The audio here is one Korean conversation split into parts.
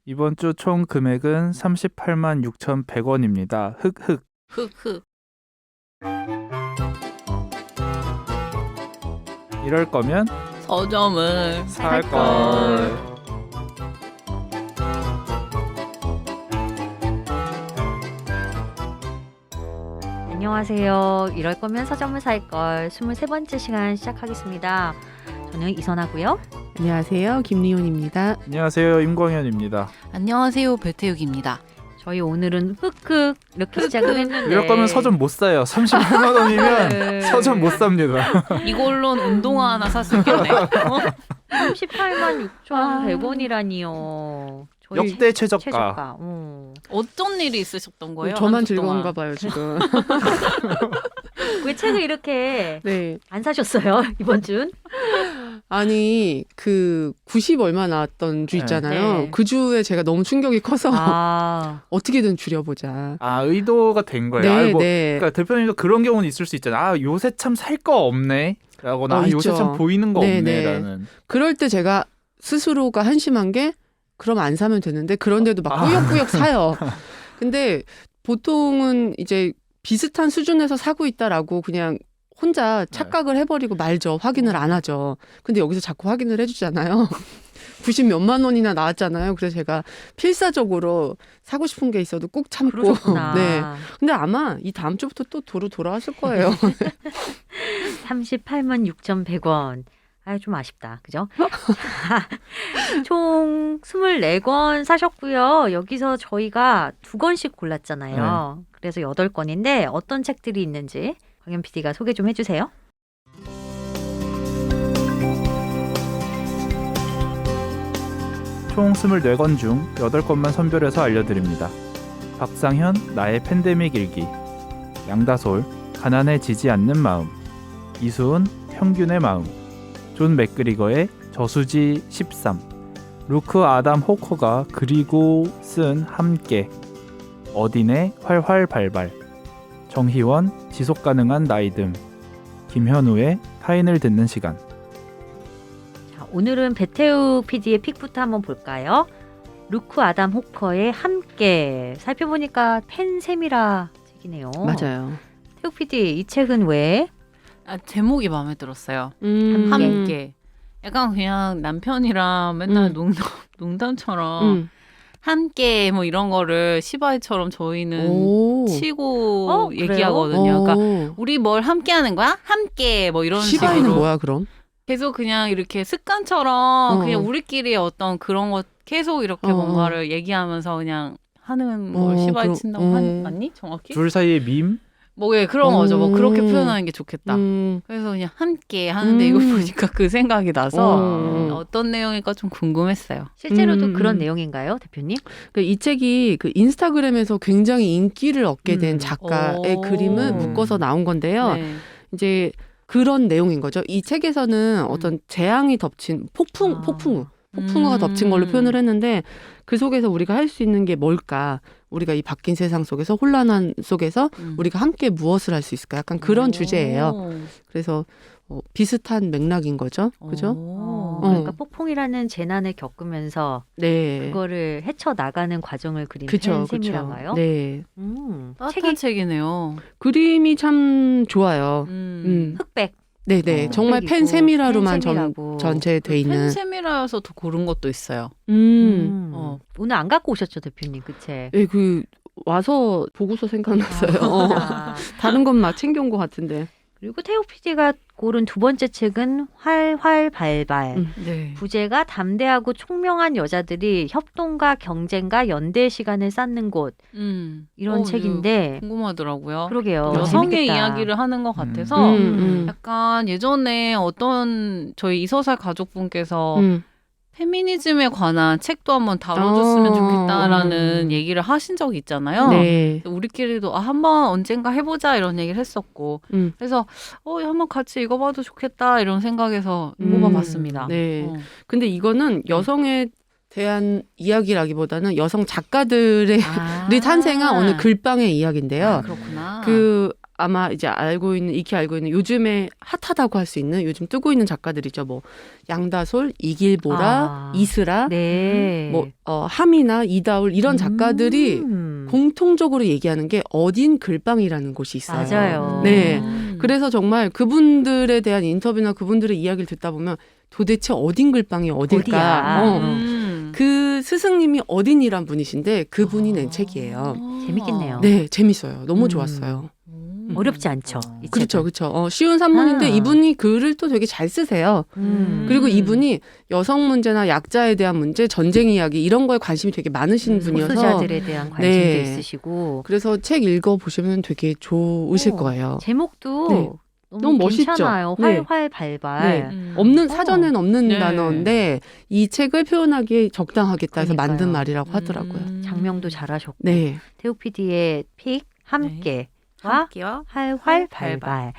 이번 주 총 금액은 38만 6,100원입니다. 흑흑. 흑흑. 이럴 거면 서점을 살 걸. 안녕하세요. 이럴 거면 서점을 살 걸 23번째 시간 시작하겠습니다. 저는 이선하고요. 안녕하세요. 김리온입니다. 안녕하세요. 임광현입니다. 안녕하세요. 배태욱입니다. 저희 오늘은 흑흑 이렇게 시작을 했는데 이럴 거면 서점 못 사요. 38만 원이면 네. 서점 못 삽니다. 이걸로는 운동화 하나 살 수 있겠네. 38만 6,100원이라니요. 역대 최저가. 최저가. 어떤 일이 있으셨던 거예요? 저만 한 주 즐거운가 동안? 봐요, 지금. 왜 책을 이렇게 네. 안 사셨어요? 이번 준? 아니, 그 90 얼마 나왔던 주 네. 있잖아요. 네. 그 주에 제가 너무 충격이 커서 아, 어떻게든 줄여보자. 아, 의도가 된 거예요. 네, 아니, 뭐, 네. 그러니까 대표님도 그런 경우는 있을 수 있잖아요. 아, 요새 참 살 거 없네. 라거나 아, 요새 있죠. 참 보이는 거 네, 없네. 네. 라는. 그럴 때 제가 스스로가 한심한 게 그럼 안 사면 되는데 그런데도 막 꾸역꾸역 사요. 근데 보통은 이제 비슷한 수준에서 사고 있다라고 그냥 혼자 착각을 해버리고 말죠. 확인을 안 하죠. 근데 여기서 자꾸 확인을 해주잖아요. 90 몇만 원이나 나왔잖아요. 그래서 제가 필사적으로 사고 싶은 게 있어도 꾹 참고. 그러셨구나. 네. 근데 아마 이 다음 주부터 또 도로 돌아왔을 거예요. 38만 6,100원. 아, 좀 아쉽다. 그죠? 총 24권 사셨고요. 여기서 저희가 2권씩 골랐잖아요. 그래서 8권인데 어떤 책들이 있는지 광현 PD가 소개 좀 해주세요. 총 24권 중 8권만 선별해서 알려드립니다. 박상현, 나의 팬데믹 일기, 양다솔, 가난해지지 않는 마음, 이수은, 평균의 마음, 존 맥그리거의 저수지 13, 루크 아담 호커가 그리고 쓴 함께, 어딘의 활활발발, 정희원, 지속가능한 나이듦, 김현우의 타인을 듣는 시간. 자, 오늘은 배태우 PD의 픽부터 한번 볼까요? 루크 아담 호커의 함께. 살펴보니까 펜세미라 책이네요. 맞아요. 태우 PD, 이 책은 왜? 아, 제목이 마음에 들었어요. 함께. 함께. 약간 그냥 남편이랑 맨날 농담처럼 함께 뭐 이런 거를 시바이처럼 저희는 오. 치고 그래요? 얘기하거든요. 그러니까 오. 우리 뭘 함께 하는 거야? 함께 뭐 이런 시바이는 식으로 뭐야 그럼? 계속 그냥 이렇게 습관처럼 어. 그냥 우리끼리 어떤 그런 것 계속 이렇게 어. 뭔가를 얘기하면서 그냥 하는 걸 어, 시바이 그럼, 친다고 맞니? 정확히? 둘 사이의 밈? 뭐 예, 그런 거죠. 뭐 그렇게 표현하는 게 좋겠다. 그래서 그냥 함께 하는데 이걸 보니까 그 생각이 나서 어떤 내용일까 좀 궁금했어요. 실제로도 그런 내용인가요, 대표님? 이 책이 그 인스타그램에서 굉장히 인기를 얻게 된 작가의 오. 그림을 묶어서 나온 건데요. 네. 이제 그런 내용인 거죠. 이 책에서는 어떤 재앙이 덮친 폭풍우가 덮친 걸로 표현을 했는데 그 속에서 우리가 할 수 있는 게 뭘까? 우리가 이 바뀐 세상 속에서 혼란한 속에서 우리가 함께 무엇을 할 수 있을까? 약간 그런 주제예요. 그래서 비슷한 맥락인 거죠. 그죠? 그러니까 폭풍이라는 재난을 겪으면서 네. 그거를 헤쳐나가는 과정을 그린 그쵸, 펜세미라가요? 네. 따뜻한 책이네요. 그림이 참 좋아요. 흑백. 네네. 정말 흑백이고, 펜세미라로만 펜세미라고. 전체돼 있는. 펜세미라여서 더 고른 것도 있어요. 오늘 안 갖고 오셨죠, 대표님, 그 책? 네, 와서 보고서 생각났어요. 아, 다른 건 막 챙겨온 것 같은데. 그리고 태우 PD가 고른 두 번째 책은 활활발발. 네. 부제가 담대하고 총명한 여자들이 협동과 경쟁과 연대 시간을 쌓는 곳. 이런 책인데. 궁금하더라고요. 그러게요. 여성의 재밌겠다. 이야기를 하는 것 같아서 약간 예전에 어떤 저희 이서살 가족분께서 페미니즘에 관한 책도 한번 다뤄줬으면 좋겠다라는 얘기를 하신 적이 있잖아요. 네. 우리끼리도 한번 언젠가 해보자 이런 얘기를 했었고 그래서 한번 같이 읽어봐도 좋겠다 이런 생각에서 뽑아봤습니다. 네. 근데 이거는 여성에 대한 이야기라기보다는 여성 작가들의 탄생한 어느 글방의 이야기인데요. 그렇구나. 그 아마 이제 익히 알고 있는 요즘에 핫하다고 할 수 있는 요즘 뜨고 있는 작가들이죠. 뭐 양다솔, 이길보라, 이슬아, 네. 뭐 하미나 이다울 이런 작가들이 공통적으로 얘기하는 게 어딘 글방이라는 곳이 있어요. 맞아요. 네. 그래서 정말 그분들에 대한 인터뷰나 그분들의 이야기를 듣다 보면 도대체 어딘 글방이 어딜까? 어디야? 그 스승님이 어딘이란 분이신데 그분이 낸 책이에요. 재밌겠네요. 네, 재밌어요. 너무 좋았어요. 어렵지 않죠. 이 그렇죠, 책은. 그렇죠. 쉬운 산문인데 이분이 글을 또 되게 잘 쓰세요. 그리고 이분이 여성 문제나 약자에 대한 문제, 전쟁 이야기 이런 거에 관심이 되게 많으신 분이어서 소수자들에 대한 관심도 네. 있으시고 그래서 책 읽어 보시면 되게 좋으실 오, 거예요. 제목도 네. 너무 멋있죠? 괜찮아요. 네. 활활발발. 네. 없는 사전에는 없는 네. 단어인데 이 책을 표현하기에 적당하겠다 해서 그러니까요. 만든 말이라고 하더라고요. 장명도 잘하셨고 네. 태우 PD의 픽 함께와 함께와 활활발발.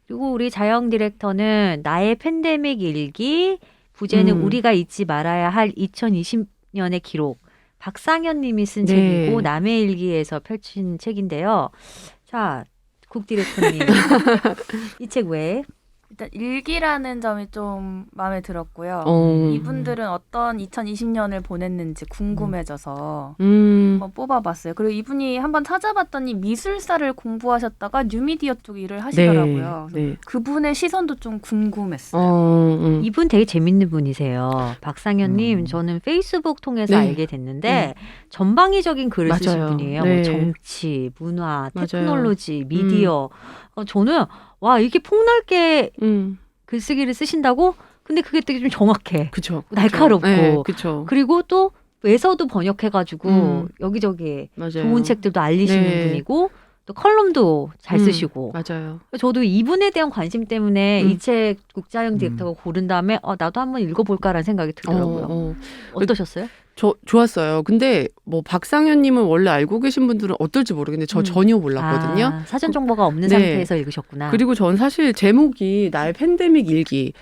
그리고 우리 자영 디렉터는 나의 팬데믹 일기 부제는 우리가 잊지 말아야 할 2020년의 기록. 박상현 님이 쓴 네. 책이고 남의 일기에서 펼친 책인데요. 자, 국 디렉터님. 이 책 왜? 일단 일기라는 점이 좀 마음에 들었고요. 이분들은 어떤 2020년을 보냈는지 궁금해져서 한번 뽑아봤어요. 그리고 이분이 한번 찾아봤더니 미술사를 공부하셨다가 뉴미디어 쪽 일을 하시더라고요. 네. 그분의 시선도 좀 궁금했어요. 이분 되게 재밌는 분이세요. 박상현님, 저는 페이스북 통해서 네. 알게 됐는데 전방위적인 글을 쓰신 맞아요. 분이에요. 네. 뭐 정치, 문화, 맞아요. 테크놀로지, 미디어. 저는 와 이게 폭넓게 글쓰기를 쓰신다고? 근데 그게 되게 좀 정확해. 그쵸. 날카롭고. 네, 그쵸. 그리고 또 외서도 번역해가지고 여기저기 맞아요. 좋은 책들도 알리시는 네. 분이고 또 컬럼도 잘 쓰시고. 맞아요. 저도 이분에 대한 관심 때문에 이 책 국자영 음. 디렉터가 고른 다음에 나도 한번 읽어볼까라는 생각이 들더라고요. 어떠셨어요? 저 좋았어요. 근데 뭐 박상현님을 원래 알고 계신 분들은 어떨지 모르겠는데 저 전혀 몰랐거든요. 사전 정보가 없는 네. 상태에서 읽으셨구나. 그리고 전 사실 제목이 나의 팬데믹 일기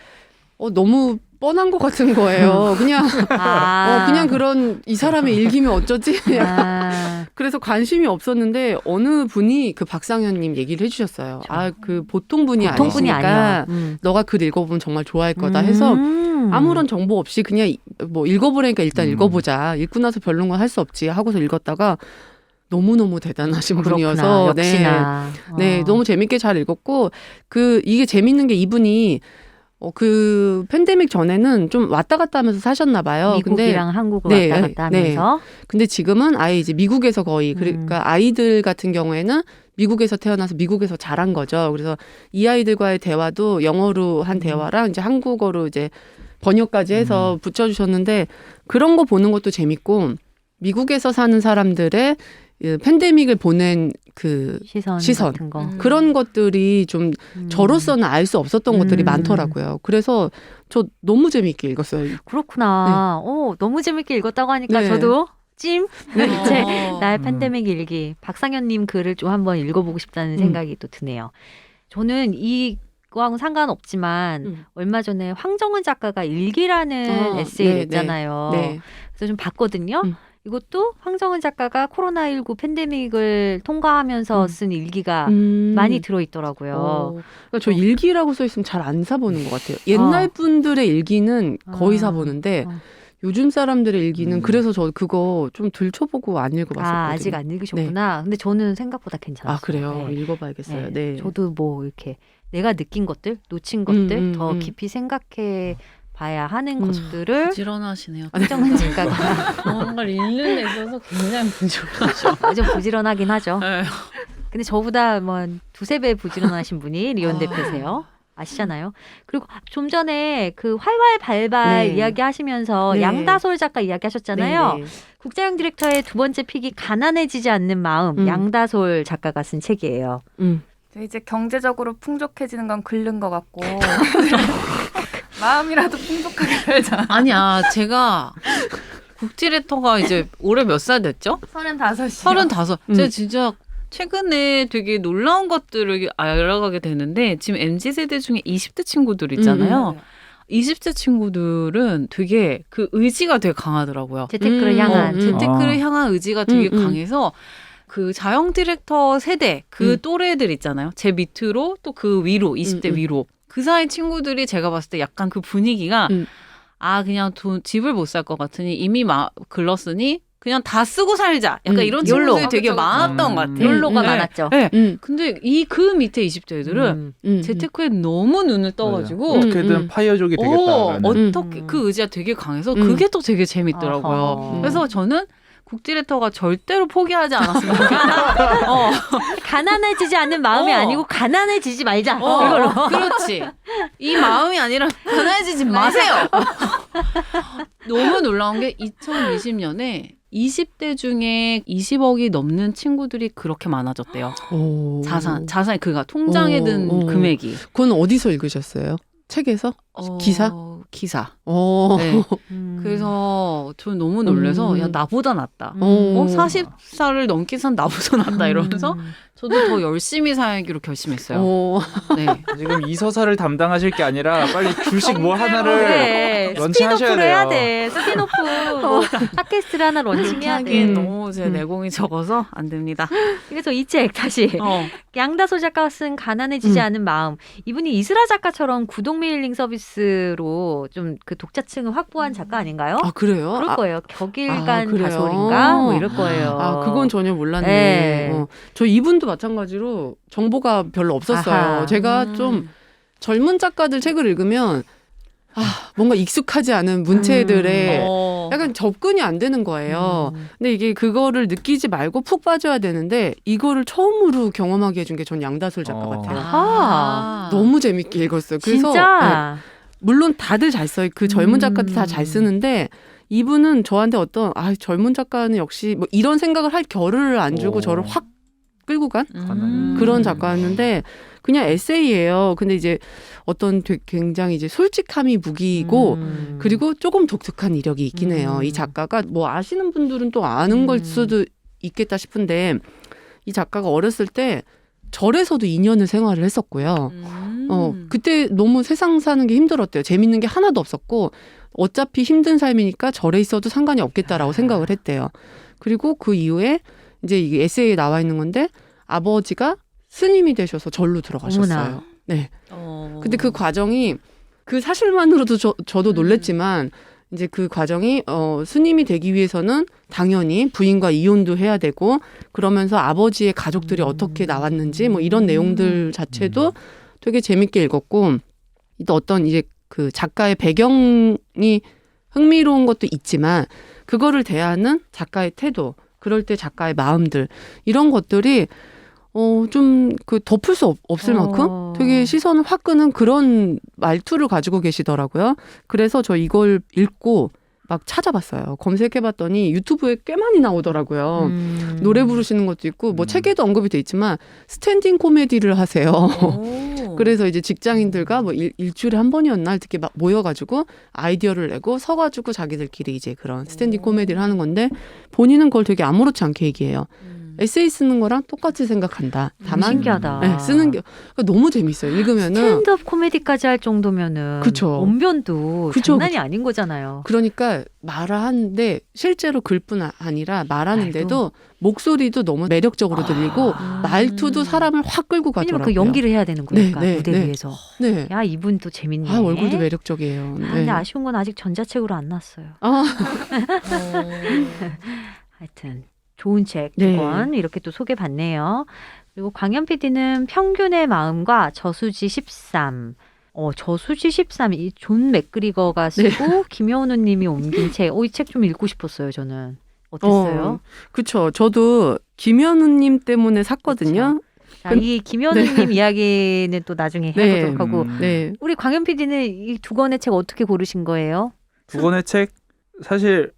너무 뻔한 것 같은 거예요. 그냥 그냥 그런 이 사람의 일기면 어쩌지? 그래서 관심이 없었는데 어느 분이 그 박상현님 얘기를 해주셨어요. 그 보통 분이 보통 분이 아니시니까 아니야. 너가 글 읽어보면 정말 좋아할 거다 해서 아무런 정보 없이 그냥 뭐 읽어보라니까 일단 읽어보자. 읽고 나서 별론건 할 수 없지 하고서 읽었다가 너무너무 대단하신 분이어서 역시나. 네, 너무 재밌게 잘 읽었고 이게 재밌는 게 이분이 그 팬데믹 전에는 좀 왔다 갔다 하면서 사셨나 봐요. 미국이랑 근데, 한국을 네, 왔다 갔다 하면서. 근데 지금은 아예 이제 미국에서 거의 그러니까 아이들 같은 경우에는 미국에서 태어나서 미국에서 자란 거죠. 그래서 이 아이들과의 대화도 영어로 한 대화랑 이제 한국어로 이제 번역까지 해서 붙여주셨는데 그런 거 보는 것도 재밌고 미국에서 사는 사람들의 팬데믹을 보낸 그 시선 같은 거. 그런 것들이 좀 저로서는 알 수 없었던 것들이 많더라고요. 그래서 저 너무 재밌게 읽었어요. 그렇구나. 너무 재밌게 읽었다고 하니까 네. 저도 찜? 이제 나의 음. 팬데믹 일기. 박상현님 글을 좀 한번 읽어보고 싶다는 생각이 또 드네요. 저는 이거하고는 상관없지만 얼마 전에 황정은 작가가 일기라는 에세이 네, 냈잖아요. 네. 그래서 좀 봤거든요. 이것도 황정은 작가가 코로나19 팬데믹을 통과하면서 쓴 일기가 많이 들어있더라고요. 그러니까 저 일기라고 써 있으면 잘 안 사보는 것 같아요. 옛날 분들의 일기는 거의 사보는데 요즘 사람들의 일기는 그래서 저 그거 좀 들춰보고 안 읽어봤었거든요. 아직 안 읽으셨구나. 근데 저는 생각보다 괜찮았어요. 그래요? 네. 읽어봐야겠어요. 네. 저도 뭐 이렇게 내가 느낀 것들, 놓친 것들 더 깊이 생각해 봐야 하는 것들을 부지런하시네요. 황정은 작가가 뭔가를 읽는 데 있어서 굉장히 부지런하죠. 아주 부지런하긴 하죠. 네. 근데 저보다 뭐 두세 배 부지런하신 분이 리온 대표세요. 아시잖아요. 그리고 좀 전에 그 활활발발 네. 이야기 하시면서 네. 양다솔 작가 이야기 하셨잖아요. 네, 네. 국자영 디렉터의 두 번째 픽이 가난해지지 않는 마음. 양다솔 작가가 쓴 책이에요. 이제 경제적으로 풍족해지는 건 긁는 것 같고 마음이라도 풍족하게 살자. 아니야, 제가 국디렉터가 이제 올해 몇 살 됐죠? 35이요. 35. 제가 진짜 최근에 되게 놀라운 것들을 알아가게 되는데 지금 MZ세대 중에 20대 친구들 있잖아요. 20대 친구들은 되게 그 의지가 되게 강하더라고요. 재테크를 향한. 재테크를 향한 의지가 되게 강해서 그 자영 디렉터 세대 그 음. 또래들 있잖아요. 제 밑으로 또 그 위로 20대 위로 그 사이 친구들이 제가 봤을 때 약간 그 분위기가 아 그냥 집을 못 살 것 같으니 이미 글렀으니 그냥 다 쓰고 살자. 약간 이런 친구들이 욜로. 되게 그쵸, 그쵸. 많았던 것 같아요. 욜로가 네. 많았죠. 네. 음. 근데 그 밑에 20대 애들은 재테크에 너무 눈을 떠가지고 어떻게든 파이어족이 되겠다라는. 어떻게 그 의지가 되게 강해서 그게 또 되게 재밌더라고요. 아하. 그래서 저는 국디렉터가 절대로 포기하지 않았으면 좋겠다. 가난해지지 않는 마음이 아니고 가난해지지 말자. 그렇지. 이 마음이 아니라 가난해지지 마세요. 너무 놀라운 게 2020년에 20대 중에 20억이 넘는 친구들이 그렇게 많아졌대요. 오. 자산이 그가 통장에 든 오. 금액이. 그건 어디서 읽으셨어요? 책에서? 기사? 기사. 어. 네. 그래서 저는 너무 놀라서 야 나보다 낫다. 40살을 넘긴 산 나보다 낫다 이러면서 저도 더 열심히 살기로 결심했어요. 네. 지금 이 서사를 담당하실 게 아니라 빨리 주식 뭐 하나를 그래. 런칭하셔야 스피노프를 돼요. 해야 돼. 스피노프 뭐 팟캐스트를 하나 런칭해야 하기엔 돼. 너무 제 내공이 적어서 안 됩니다. 그래서 이 책 다시 양다소 작가가 쓴 가난해지지 않은 마음. 이분이 이스라 작가처럼 구독메일링 서비스로 좀 그 독자층을 확보한 작가 아닌가요? 아, 그래요? 그럴 거예요. 격일간 그래요? 다솔인가 뭐 이럴 거예요. 아, 그건 전혀 몰랐네. 네. 저 이분도 마찬가지로 정보가 별로 없었어요. 아하. 제가 좀 젊은 작가들 책을 읽으면 뭔가 익숙하지 않은 문체들에 약간 접근이 안 되는 거예요. 근데 이게 그거를 느끼지 말고 푹 빠져야 되는데 이거를 처음으로 경험하게 해준 게 전 양다솔 작가 같아요. 아하. 너무 재밌게 읽었어요. 그래서 진짜. 물론 다들 잘 써요. 그 젊은 작가들 다 잘 쓰는데 이분은 저한테 어떤 젊은 작가는 역시 뭐 이런 생각을 할 겨를을 안 주고 저를 확 끌고 간 그런 작가였는데 그냥 에세이예요. 근데 이제 어떤 굉장히 이제 솔직함이 무기이고 그리고 조금 독특한 이력이 있긴 해요. 이 작가가 뭐 아시는 분들은 또 아는 걸 수도 있겠다 싶은데 이 작가가 어렸을 때 절에서도 2년을 생활을 했었고요. 그때 너무 세상 사는 게 힘들었대요. 재밌는 게 하나도 없었고 어차피 힘든 삶이니까 절에 있어도 상관이 없겠다라고 생각을 했대요. 그리고 그 이후에 이제 이게 에세이에 나와 있는 건데 아버지가 스님이 되셔서 절로 들어가셨어요. 어머나. 네. 근데 그 과정이 그 사실만으로도 저도 놀랬지만 이제 그 과정이 스님이 되기 위해서는 당연히 부인과 이혼도 해야 되고 그러면서 아버지의 가족들이 어떻게 나왔는지 뭐 이런 내용들 자체도 되게 재밌게 읽었고 또 어떤 이제 그 작가의 배경이 흥미로운 것도 있지만 그거를 대하는 작가의 태도, 그럴 때 작가의 마음들 이런 것들이 좀 그 덮을 수 없을 만큼 되게 시선을 확 끄는 그런 말투를 가지고 계시더라고요. 그래서 저 이걸 읽고 막 찾아봤어요. 검색해봤더니 유튜브에 꽤 많이 나오더라고요. 노래 부르시는 것도 있고 뭐 책에도 언급이 돼 있지만 스탠딩 코미디를 하세요. 그래서 이제 직장인들과 뭐 일주일에 한 번이었나 이렇게 막 모여가지고 아이디어를 내고 서가지고 자기들끼리 이제 그런 스탠딩 코미디를 하는 건데 본인은 그걸 되게 아무렇지 않게 얘기해요. 에세이 쓰는 거랑 똑같이 생각한다. 다만 신기하다. 네, 쓰는 게 너무 재밌어요. 읽으면은 스탠드업 코미디까지 할 정도면은 그쵸. 언변도 그쵸, 장난이 그쵸. 아닌 거잖아요. 그러니까 말하는데 실제로 글뿐 아니라 말하는데도 목소리도 너무 매력적으로 들리고 말투도 사람을 확 끌고 가더라고요. 왜냐면 그 연기를 해야 되는 거니까 네, 무대 네. 위에서. 네. 야 이분 또 재밌네. 얼굴도 매력적이에요. 네. 근데 아쉬운 건 아직 전자책으로 안 났어요. 하여튼 좋은 책 두 네. 권 이렇게 또 소개받네요. 그리고 광현 PD는 평균의 마음과 저수지 13. 저수지 13. 이 존 맥그리거가 쓰고 김여운우 님이 옮긴 책. 이 책 좀 읽고 싶었어요, 저는. 어땠어요? 그렇죠. 저도 김현우님 때문에 샀거든요. 자, 이 김여운우 님 이야기는 또 나중에 해보도록 하고 네. 우리 광현 PD는 이 두 권의 책 어떻게 고르신 거예요? 두 권의 책 사실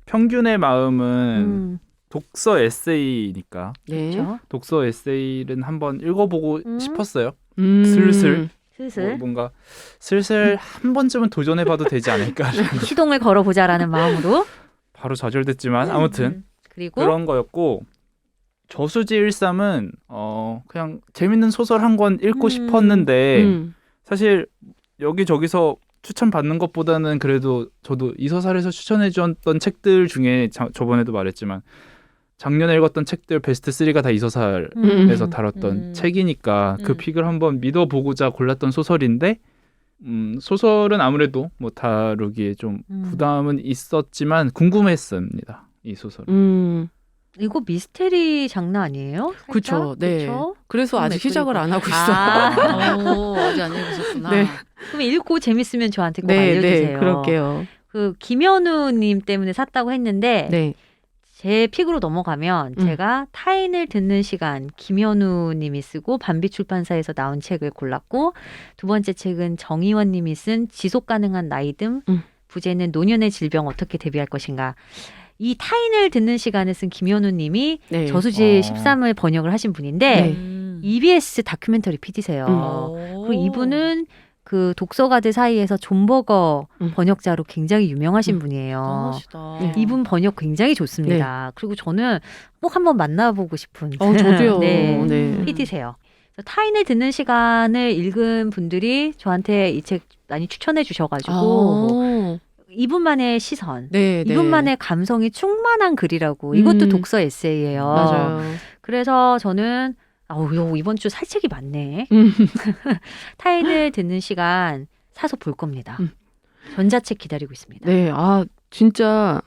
평균의 마음은 독서 에세이니까 네. 그렇죠? 독서 에세이는 한번 읽어보고 싶었어요. 슬슬. 슬슬 뭔가 슬슬 한 번쯤은 도전해봐도 되지 않을까. 시동을 걸어보자라는 마음으로. 바로 좌절됐지만 아무튼 그리고 그런 거였고 저수지 13은 그냥 재밌는 소설 한 권 읽고 싶었는데 사실 여기저기서 추천받는 것보다는 그래도 저도 이서사에서 추천해 주었던 책들 중에 저번에도 말했지만 작년에 읽었던 책들 베스트 3가 다 이서사에서 다뤘던 책이니까 그 픽을 한번 믿어보고자 골랐던 소설인데 소설은 아무래도 뭐 다루기에 좀 부담은 있었지만 궁금했습니다. 이 소설은. 이거 미스테리 장난 아니에요? 살짝? 그쵸, 네. 그쵸? 그래서 아직 시작을 안 하고 있어요. 아직 안 읽으셨구나. 네. 그럼 읽고 재밌으면 저한테 꼭 네, 알려주세요. 네, 그럴게요. 그 김현우님 때문에 샀다고 했는데 네. 제 픽으로 넘어가면 제가 타인을 듣는 시간 김현우님이 쓰고 반비 출판사에서 나온 책을 골랐고 두 번째 책은 정희원님이 쓴 지속 가능한 나이듦 부제는 노년의 질병 어떻게 대비할 것인가. 이 타인을 듣는 시간을 쓴 김현우님이 네. 저수지 13을 번역을 하신 분인데 EBS 다큐멘터리 PD세요. 그리고 이분은 그 독서가들 사이에서 존버거 번역자로 굉장히 유명하신 분이에요. 멋있다. 이분 번역 굉장히 좋습니다. 그리고 저는 꼭 한번 만나보고 싶은 저도요. 네, 네. PD세요. 타인을 듣는 시간을 읽은 분들이 저한테 이 책 많이 추천해 주셔가지고 이분만의 시선, 네, 네. 이분만의 감성이 충만한 글이라고. 이것도 독서 에세이예요. 맞아요. 그래서 저는 이번 주 살 책이 많네. 타인을 듣는 시간 사서 볼 겁니다. 전자책 기다리고 있습니다. 네, 진짜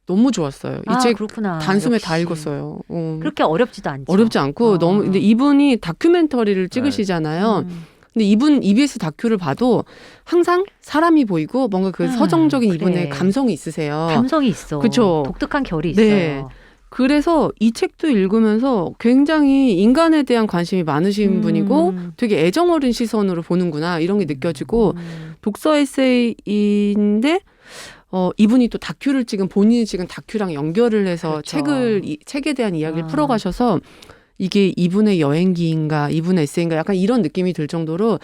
너무 좋았어요. 이 책 그렇구나. 단숨에 역시. 다 읽었어요. 그렇게 어렵지도 않죠. 어렵지 않고 너무 근데 이분이 다큐멘터리를 찍으시잖아요. 근데 이분 EBS 다큐를 봐도 항상 사람이 보이고 뭔가 그 서정적인 그래. 이분의 감성이 있으세요. 감성이 있어. 그쵸. 독특한 결이 네. 있어요. 그래서 이 책도 읽으면서 굉장히 인간에 대한 관심이 많으신 분이고 되게 애정어린 시선으로 보는구나 이런 게 느껴지고 독서 에세이인데 이분이 또 다큐를 찍은 본인이 찍은 다큐랑 연결을 해서 그렇죠. 책에 대한 이야기를 풀어가셔서 이게 이분의 여행기인가 이분의 에세이인가 약간 이런 느낌이 들 정도로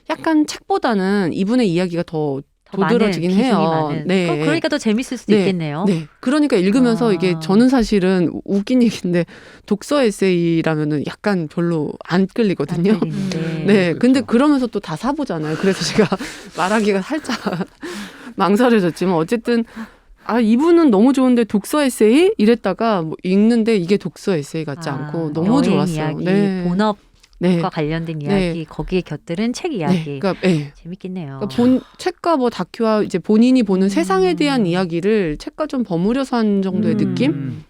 약간 책보다는 이분의 이야기가 더 도드라지긴 많은, 해요. 많은. 네. 그러니까 더 재밌을 수도 있겠네요. 네. 그러니까 읽으면서 이게 저는 사실은 웃긴 얘기인데 독서 에세이라면은 약간 별로 안 끌리거든요. 네. 그렇죠. 근데 그러면서 또 다 사보잖아요. 그래서 제가 말하기가 살짝 망설여졌지만 어쨌든 이분은 너무 좋은데 독서 에세이 이랬다가 뭐 읽는데 이게 독서 에세이 같지 않고 너무 여행 좋았어요. 이야기, 네. 본업과 네. 관련된 이야기, 거기에 곁들은 책 이야기. 그러니까, 네. 재밌겠네요. 그러니까 책과 뭐 다큐와 이제 본인이 보는 세상에 대한 이야기를 책과 좀 버무려서 한 정도의 느낌?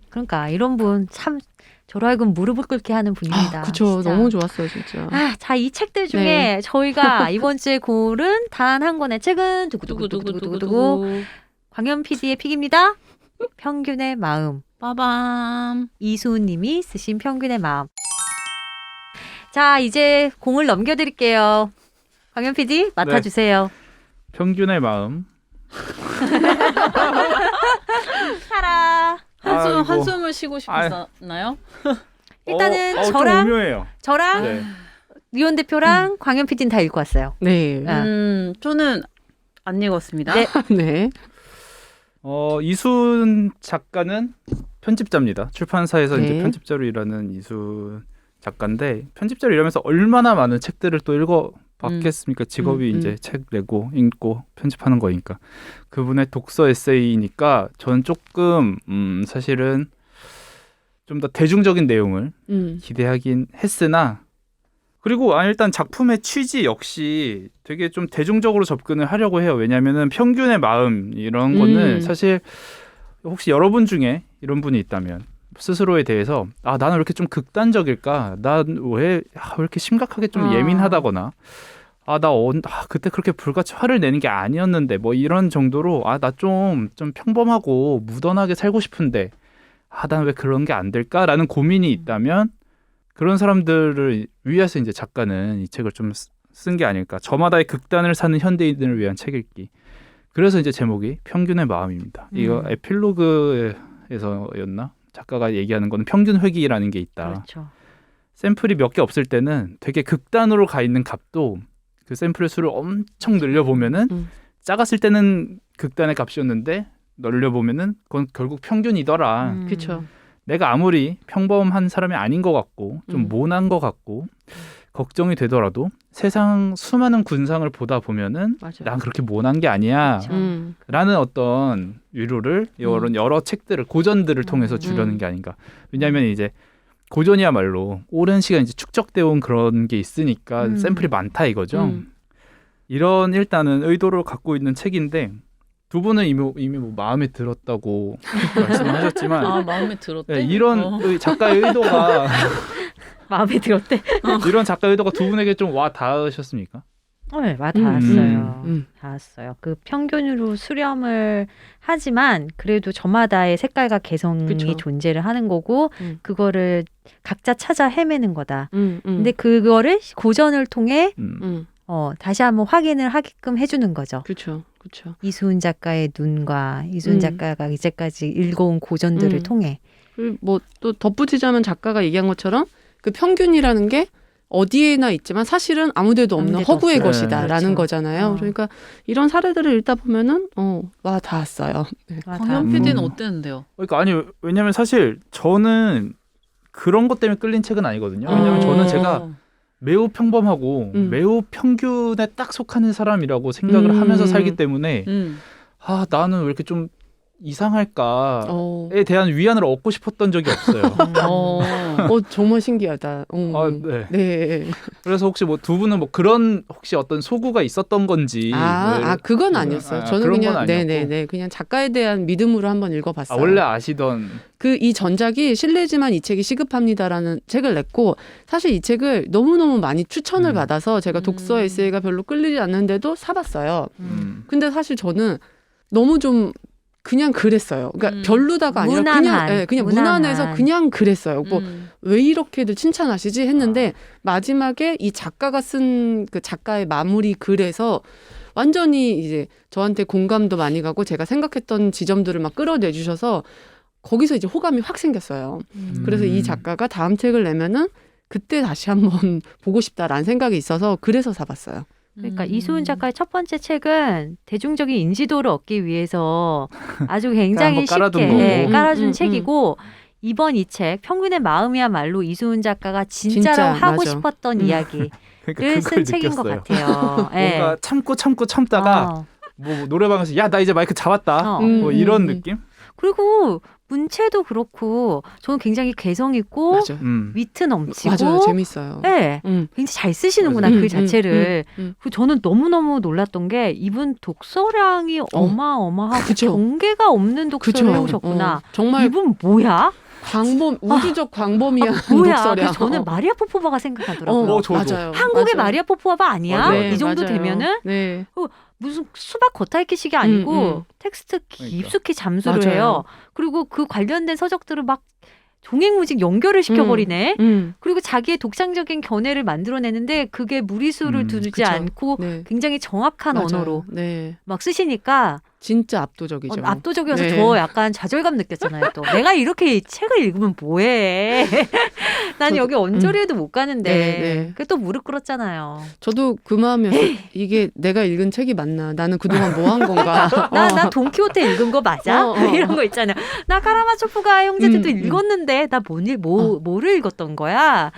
그러니까 이런 분 참 저로 하여금 무릎을 꿇게 하는 분입니다. 그쵸. 진짜. 너무 좋았어요, 진짜. 자, 이 책들 중에 저희가 이번 주에 고른 단 한 권의 책은 두구두구두구두구두구 광현 PD의 픽입니다. 평균의 마음. 빠밤. 이수은 님이 쓰신 평균의 마음. 자, 이제 공을 넘겨드릴게요. 광현 PD 맡아주세요. 평균의 마음. 살아. 한숨을 쉬고 싶었나요? 일단은 좀 저랑 오묘해요. 네. 위원 대표랑 광현 PD는 다 읽고 왔어요. 네. 저는 안 읽었습니다. 네. 네. 이순 작가는 편집자입니다. 출판사에서 네. 이제 편집자로 일하는 이순 작가인데 편집자로 일하면서 얼마나 많은 책들을 또 읽어봤겠습니까? 직업이 이제 책 내고 읽고 편집하는 거니까. 그분의 독서 에세이니까 저는 조금 사실은 좀 더 대중적인 내용을 기대하긴 했으나 그리고 일단 작품의 취지 역시 되게 좀 대중적으로 접근을 하려고 해요. 왜냐하면은 평균의 마음 이런 거는 사실 혹시 여러분 중에 이런 분이 있다면 스스로에 대해서 나는 왜 이렇게 좀 극단적일까? 난 왜 이렇게 심각하게 좀 예민하다거나 그때 그렇게 불같이 화를 내는 게 아니었는데 뭐 이런 정도로 나 좀 평범하고 무던하게 살고 싶은데 난 왜 그런 게 안 될까라는 고민이 있다면 그런 사람들을 위해서 이제 작가는 이 책을 좀 쓴 게 아닐까. 저마다의 극단을 사는 현대인들을 위한 책 읽기. 그래서 이제 제목이 평균의 마음입니다. 이거 에필로그에서였나? 작가가 얘기하는 거는 평균 회귀라는 게 있다. 그렇죠. 샘플이 몇 개 없을 때는 되게 극단으로 가 있는 값도 그 샘플의 수를 엄청 늘려보면은 작았을 때는 극단의 값이었는데 늘려보면은 그건 결국 평균이더라. 그렇죠. 내가 아무리 평범한 사람이 아닌 것 같고 좀 모난 것 같고 걱정이 되더라도 세상 수많은 군상을 보다 보면은 맞아요. 난 그렇게 못한 게 아니야 라는 어떤 위로를 이런 여러 책들을 고전들을 통해서 주려는 게 아닌가. 왜냐하면 이제 고전이야말로 오랜 시간 이제 축적되어 온 그런 게 있으니까 샘플이 많다 이거죠. 이런 일단은 의도를 갖고 있는 책인데 두 분은 이미 뭐 마음에 들었다고 말씀하셨지만 아 마음에 들었대. 네, 이런 작가의 의도가 마음에 들었대. 이런 작가의 의도가 두 분에게 좀 와 닿으셨습니까? 네, 와 닿았어요. 음. 닿았어요. 그 평균으로 수렴을 하지만 그래도 저마다의 색깔과 개성이 그쵸. 존재를 하는 거고 그거를 각자 찾아 헤매는 거다. 근데 근데 그거를 고전을 통해 음. 다시 한번 확인을 하게끔 해주는 거죠. 그렇죠. 이수은 작가의 눈과 이수은 작가가 이제까지 읽어온 고전들을 통해. 그리고 뭐 또 덧붙이자면 작가가 얘기한 것처럼 그 평균이라는 게 어디에나 있지만 사실은 아무데도 없는 아무데도 허구의 없어요. 것이다라는 그렇죠. 거잖아요. 그러니까 이런 사례들을 읽다 보면은 와 닿았어요. 네. 와 광현 닿았어요. PD는 어땠는데요? 그러니까 아니 왜냐면 사실 저는 그런 것 때문에 끌린 책은 아니거든요. 왜냐면 저는 제가 매우 평범하고 매우 평균에 딱 속하는 사람이라고 생각을 하면서 살기 때문에 아 나는 왜 이렇게 좀 이상할까에 대한 위안을 얻고 싶었던 적이 없어요. 정말 신기하다. 아, 네. 네. 그래서 혹시 뭐 두 분은 뭐 그런 혹시 어떤 소구가 있었던 건지 그건 아니었어요. 저는 그런 건 그냥 아니었고. 네네네 그냥 작가에 대한 믿음으로 한번 읽어봤어요. 원래 아시던 이 전작이 실례지만 이 책이 시급합니다라는 책을 냈고 사실 이 책을 너무너무 많이 추천을 받아서 제가 독서 에세이가 별로 끌리지 않는데도 사봤어요. 근데 사실 저는 너무 좀 그냥 그랬어요. 그러니까 별로다가 아니라 그냥 무난해서 그냥 그랬어요. 뭐 왜 이렇게들 칭찬하시지 했는데 마지막에 이 작가가 쓴 그 작가의 마무리 글에서 완전히 이제 저한테 공감도 많이 가고 제가 생각했던 지점들을 막 끌어내 주셔서 거기서 이제 호감이 확 생겼어요. 그래서 이 작가가 다음 책을 내면은 그때 다시 한번 보고 싶다라는 생각이 있어서 그래서 사봤어요. 그러니까 이수은 작가의 첫 번째 책은 대중적인 인지도를 얻기 위해서 아주 굉장히 쉽게 깔아준 책이고 이번 이 책 평균의 마음이야말로 이수은 작가가 진짜로 하고 맞아. 싶었던 이야기를 그러니까 쓴 책인 것 같아요. 뭔가 참다가 뭐 노래방에서 야 나 이제 마이크 잡았다 뭐 이런 느낌? 그리고 문체도 그렇고 저는 굉장히 개성 있고 위트 넘치고 맞아요. 재밌어요. 네, 굉장히 잘 쓰시는구나 글 자체를. 그리고 저는 너무너무 놀랐던 게 이분 독서량이 어마어마하고 경계가 없는 독서를 해오셨구나. 정말 이분 뭐야? 우주적 광범위한 뭐야? 독서량. 그래서 저는 마리아 포포바가 생각나더라고요. 맞아요. 한국의 맞아요. 마리아 포포바 아니야? 네, 이 정도 맞아요. 되면은 네. 무슨 수박 겉핥기식이 아니고 텍스트 깊숙이 잠수를 맞아요. 해요. 그리고 그 관련된 서적들을 막 종횡무진 연결을 시켜버리네. 그리고 자기의 독창적인 견해를 만들어내는데 그게 무리수를 두지 않고 굉장히 정확한 언어로 막 쓰시니까 진짜 압도적이죠. 압도적이어서 저 약간 좌절감 느꼈잖아요. 또 내가 이렇게 책을 읽으면 뭐해. 난 여기 언저리에도 못 가는데 그게 또 무릎 꿇었잖아요. 저도 그 마음이었어요. 이게 내가 읽은 책이 맞나? 나는 그동안 뭐 한 건가? 나 돈키호테 읽은 거 맞아? 이런 거 있잖아요. 나 카라마초프가 형제들도 읽었는데 나 뭐를 읽었던 거야?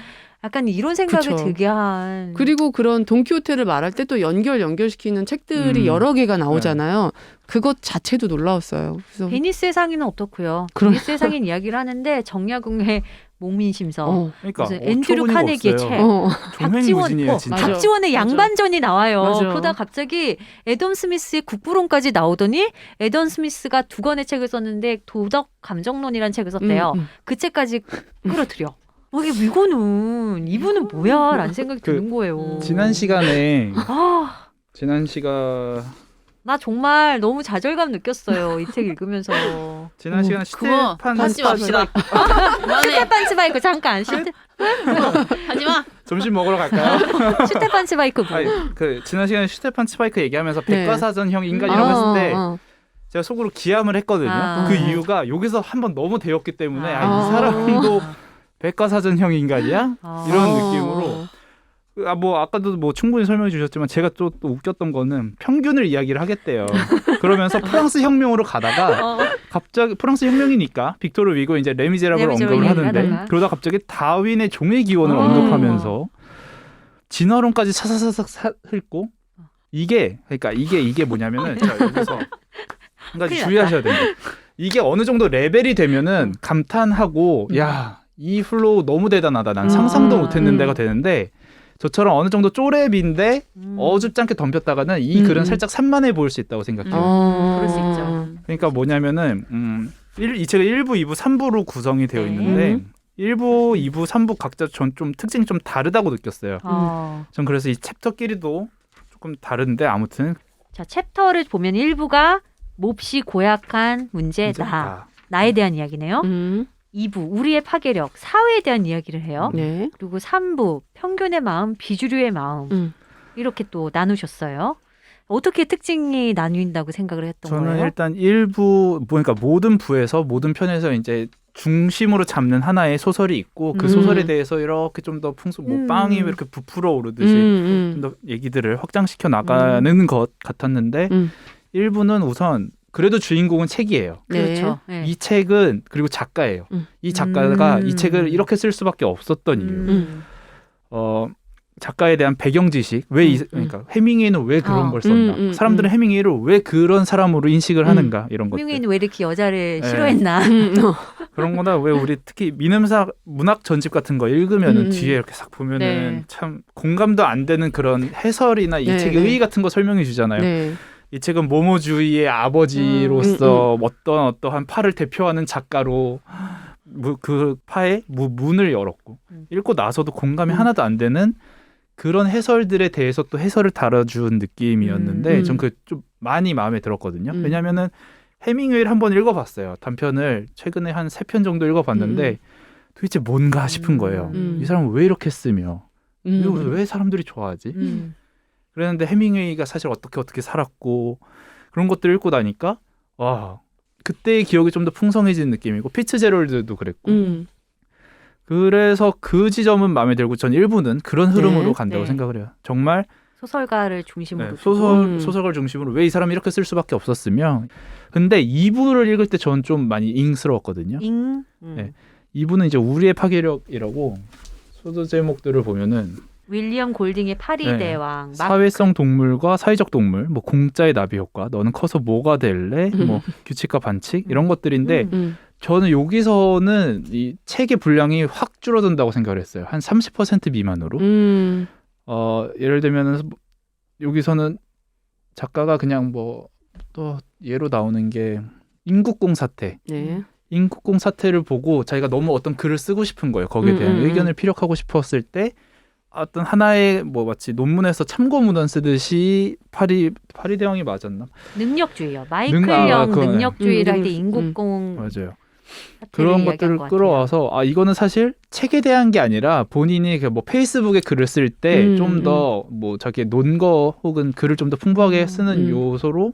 약간 이런 생각을 들게 한. 그리고 그런 돈키호테를 말할 때 또 연결시키는 책들이 여러 개가 나오잖아요. 그것 자체도 놀라웠어요. 그래서 베니스의 상인은 어떻고요? 베니스의 상인 이야기를 하는데 정약용의 목민심서, 그러니까 앤드류 카네기의 책, 박지원의 양반전이 나와요. 그러다 갑자기 애덤 스미스의 국부론까지 나오더니 애덤 스미스가 2권의 책을 썼는데 도덕 감정론이라는 책을 썼대요. 그 책까지 끌어들여. 이분은 뭐야? 라는 생각이 드는 거예요. 지난 시간에 나 정말 너무 좌절감 느꼈어요. 이 책 읽으면서. 지난 시간에 스테판 맙시다. 스테판 스바이크 잠깐. 하지마. 점심 먹으러 갈까요? 스테판 스바이크 지난 시간에 스테판 스바이크 얘기하면서 백과사전형 인간이라고 했을 때 제가 속으로 기함을 했거든요. 그 이유가 여기서 한번 너무 데였기 때문에 이 사람도 백과사전형 인간이야? 이런 느낌으로. 뭐 아까도 뭐 충분히 설명해 주셨지만 제가 또 웃겼던 거는 평균을 이야기를 하겠대요. 그러면서 프랑스 혁명으로 가다가 갑자기 프랑스 혁명이니까 빅토르 위고 이제 레미제라블을 언급을 하는데 그러다 갑자기 다윈의 종의 기원을 언급하면서 진화론까지 사사사삭 훑고 이게 뭐냐면은 자, 여기서 한 가지 큰일 주의하셔야 됩니다. 이게 어느 정도 레벨이 되면은 감탄하고 야, 이 플로우 너무 대단하다. 난 상상도 못했는데가 되는데 저처럼 어느 정도 쪼렙인데 어줍잖게 덤볐다가는 이 글은 살짝 산만해 보일 수 있다고 생각해요. 그럴 수 있죠. 그러니까 뭐냐면은 이 책은 1부, 2부, 3부로 구성이 되어 있는데 1부, 2부, 3부 각자 전 좀 특징이 좀 다르다고 느꼈어요. 전 그래서 이 챕터끼리도 조금 다른데 아무튼 자, 챕터를 보면 1부가 몹시 고약한 문제 나에 대한 이야기네요. 2부 우리의 파괴력, 사회에 대한 이야기를 해요. 네. 그리고 3부 평균의 마음, 비주류의 마음 이렇게 또 나누셨어요. 어떻게 특징이 나뉜다고 생각을 했던 저는 거예요? 일단 1부 그러니까 모든 부에서 모든 편에서 이제 중심으로 잡는 하나의 소설이 있고 그 소설에 대해서 이렇게 좀 더 뭐 빵이 이렇게 부풀어 오르듯이 좀 더 얘기들을 확장시켜 나가는 것 같았는데 1부는 우선 그래도 주인공은 책이에요. 그렇죠. 네. 이 책은 그리고 작가예요. 이 작가가 이 책을 이렇게 쓸 수밖에 없었던 이유. 작가에 대한 배경 지식, 그러니까 해밍웨이는 왜 그런 걸 썼나? 사람들은 해밍웨이를 왜 그런 사람으로 인식을 하는가? 이런 것들. 해밍웨이는 왜 이렇게 여자를 싫어했나? 그런 거나 왜 우리 특히 민음사 문학 전집 같은 거 읽으면은 뒤에 이렇게 싹 보면은 참 공감도 안 되는 그런 해설이나 이 책의 의의 같은 거 설명해 주잖아요. 이 책은 모모주의의 아버지로서 어떠한 파를 대표하는 작가로 그 파의 문을 열었고 읽고 나서도 공감이 하나도 안 되는 그런 해설들에 대해서 또 해설을 달아준 느낌이었는데 전 그 좀 많이 마음에 들었거든요. 왜냐하면은 해밍웨이를 한번 읽어봤어요. 단편을 최근에 한 3편 정도 읽어봤는데 도대체 뭔가 싶은 거예요. 이 사람은 왜 이렇게 쓰며 왜 사람들이 좋아하지? 그랬는데 해밍웨이가 사실 어떻게 살았고 그런 것들을 읽고 나니까 와 그때의 기억이 좀 더 풍성해지는 느낌이고 피츠제럴드도 그랬고 그래서 그 지점은 마음에 들고 전 1부는 그런 흐름으로 간다고 생각을 해요. 정말 소설가를 중심으로 소설가를 중심으로 왜 이 사람이 이렇게 쓸 수밖에 없었으며 근데 2부를 읽을 때 저는 좀 많이 잉스러웠거든요. 2부는 이제 우리의 파괴력이라고 소설 제목들을 보면은 윌리엄 골딩의 파리 대왕, 사회성 동물과 사회적 동물, 뭐 공짜의 나비 효과, 너는 커서 뭐가 될래, 뭐 규칙과 반칙 이런 것들인데 저는 여기서는 이 책의 분량이 확 줄어든다고 생각을 했어요. 한 30% 미만으로. 예를 들면 여기서는 작가가 그냥 뭐 또 예로 나오는 게 인국공 사태. 인국공 사태를 보고 자기가 너무 어떤 글을 쓰고 싶은 거예요. 거기에 대한 의견을 피력하고 싶었을 때 어떤 하나의 뭐 마치 논문에서 참고 문헌 쓰듯이 파리 대왕이 맞았나? 능력주의요. 마이클 능력주의를 할 때 인국공 맞아요. 그런 것들을 끌어와서 이거는 사실 책에 대한 게 아니라 본인이 뭐 페이스북에 글을 쓸 때 좀 더 뭐 자기 논거 혹은 글을 좀 더 풍부하게 쓰는 요소로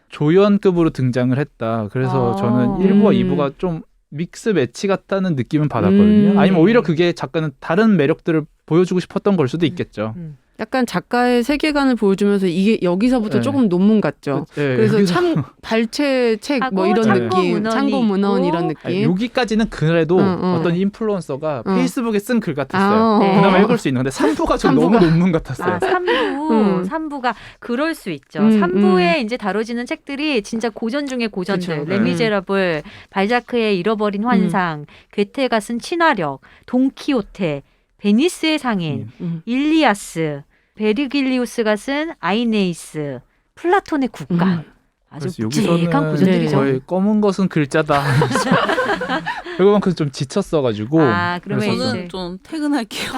조연급으로 등장을 했다. 그래서 저는 1부와 2부가 좀 믹스 매치 같다는 느낌은 받았거든요. 아니면 오히려 그게 작가는 다른 매력들을 보여주고 싶었던 걸 수도 있겠죠. 약간 작가의 세계관을 보여주면서 이게 여기서부터 조금 논문 같죠. 그래서 참 발췌 책 뭐 이런 느낌, 참고 문헌 이런 느낌. 여기까지는 그래도 어떤 인플루언서가 페이스북에 쓴 글 같았어요. 그나마 읽을 수 있는. 근데 3부가 좀 너무 논문 같았어요. 3부가 그럴 수 있죠. 3부에 이제 다뤄지는 책들이 진짜 고전 중에 고전들. 레미제라블, 발자크의 잃어버린 환상, 괴테가 쓴 친화력, 돈키호테, 베니스의 상인, 일리아스, 베르길리우스가 쓴 아이네이스, 플라톤의 국가. 아주 묵직한 고전들이죠. 거의 검은 것은 글자다. 그거만큼 좀 지쳤어가지고. 그러면 저는 좀 퇴근할게요.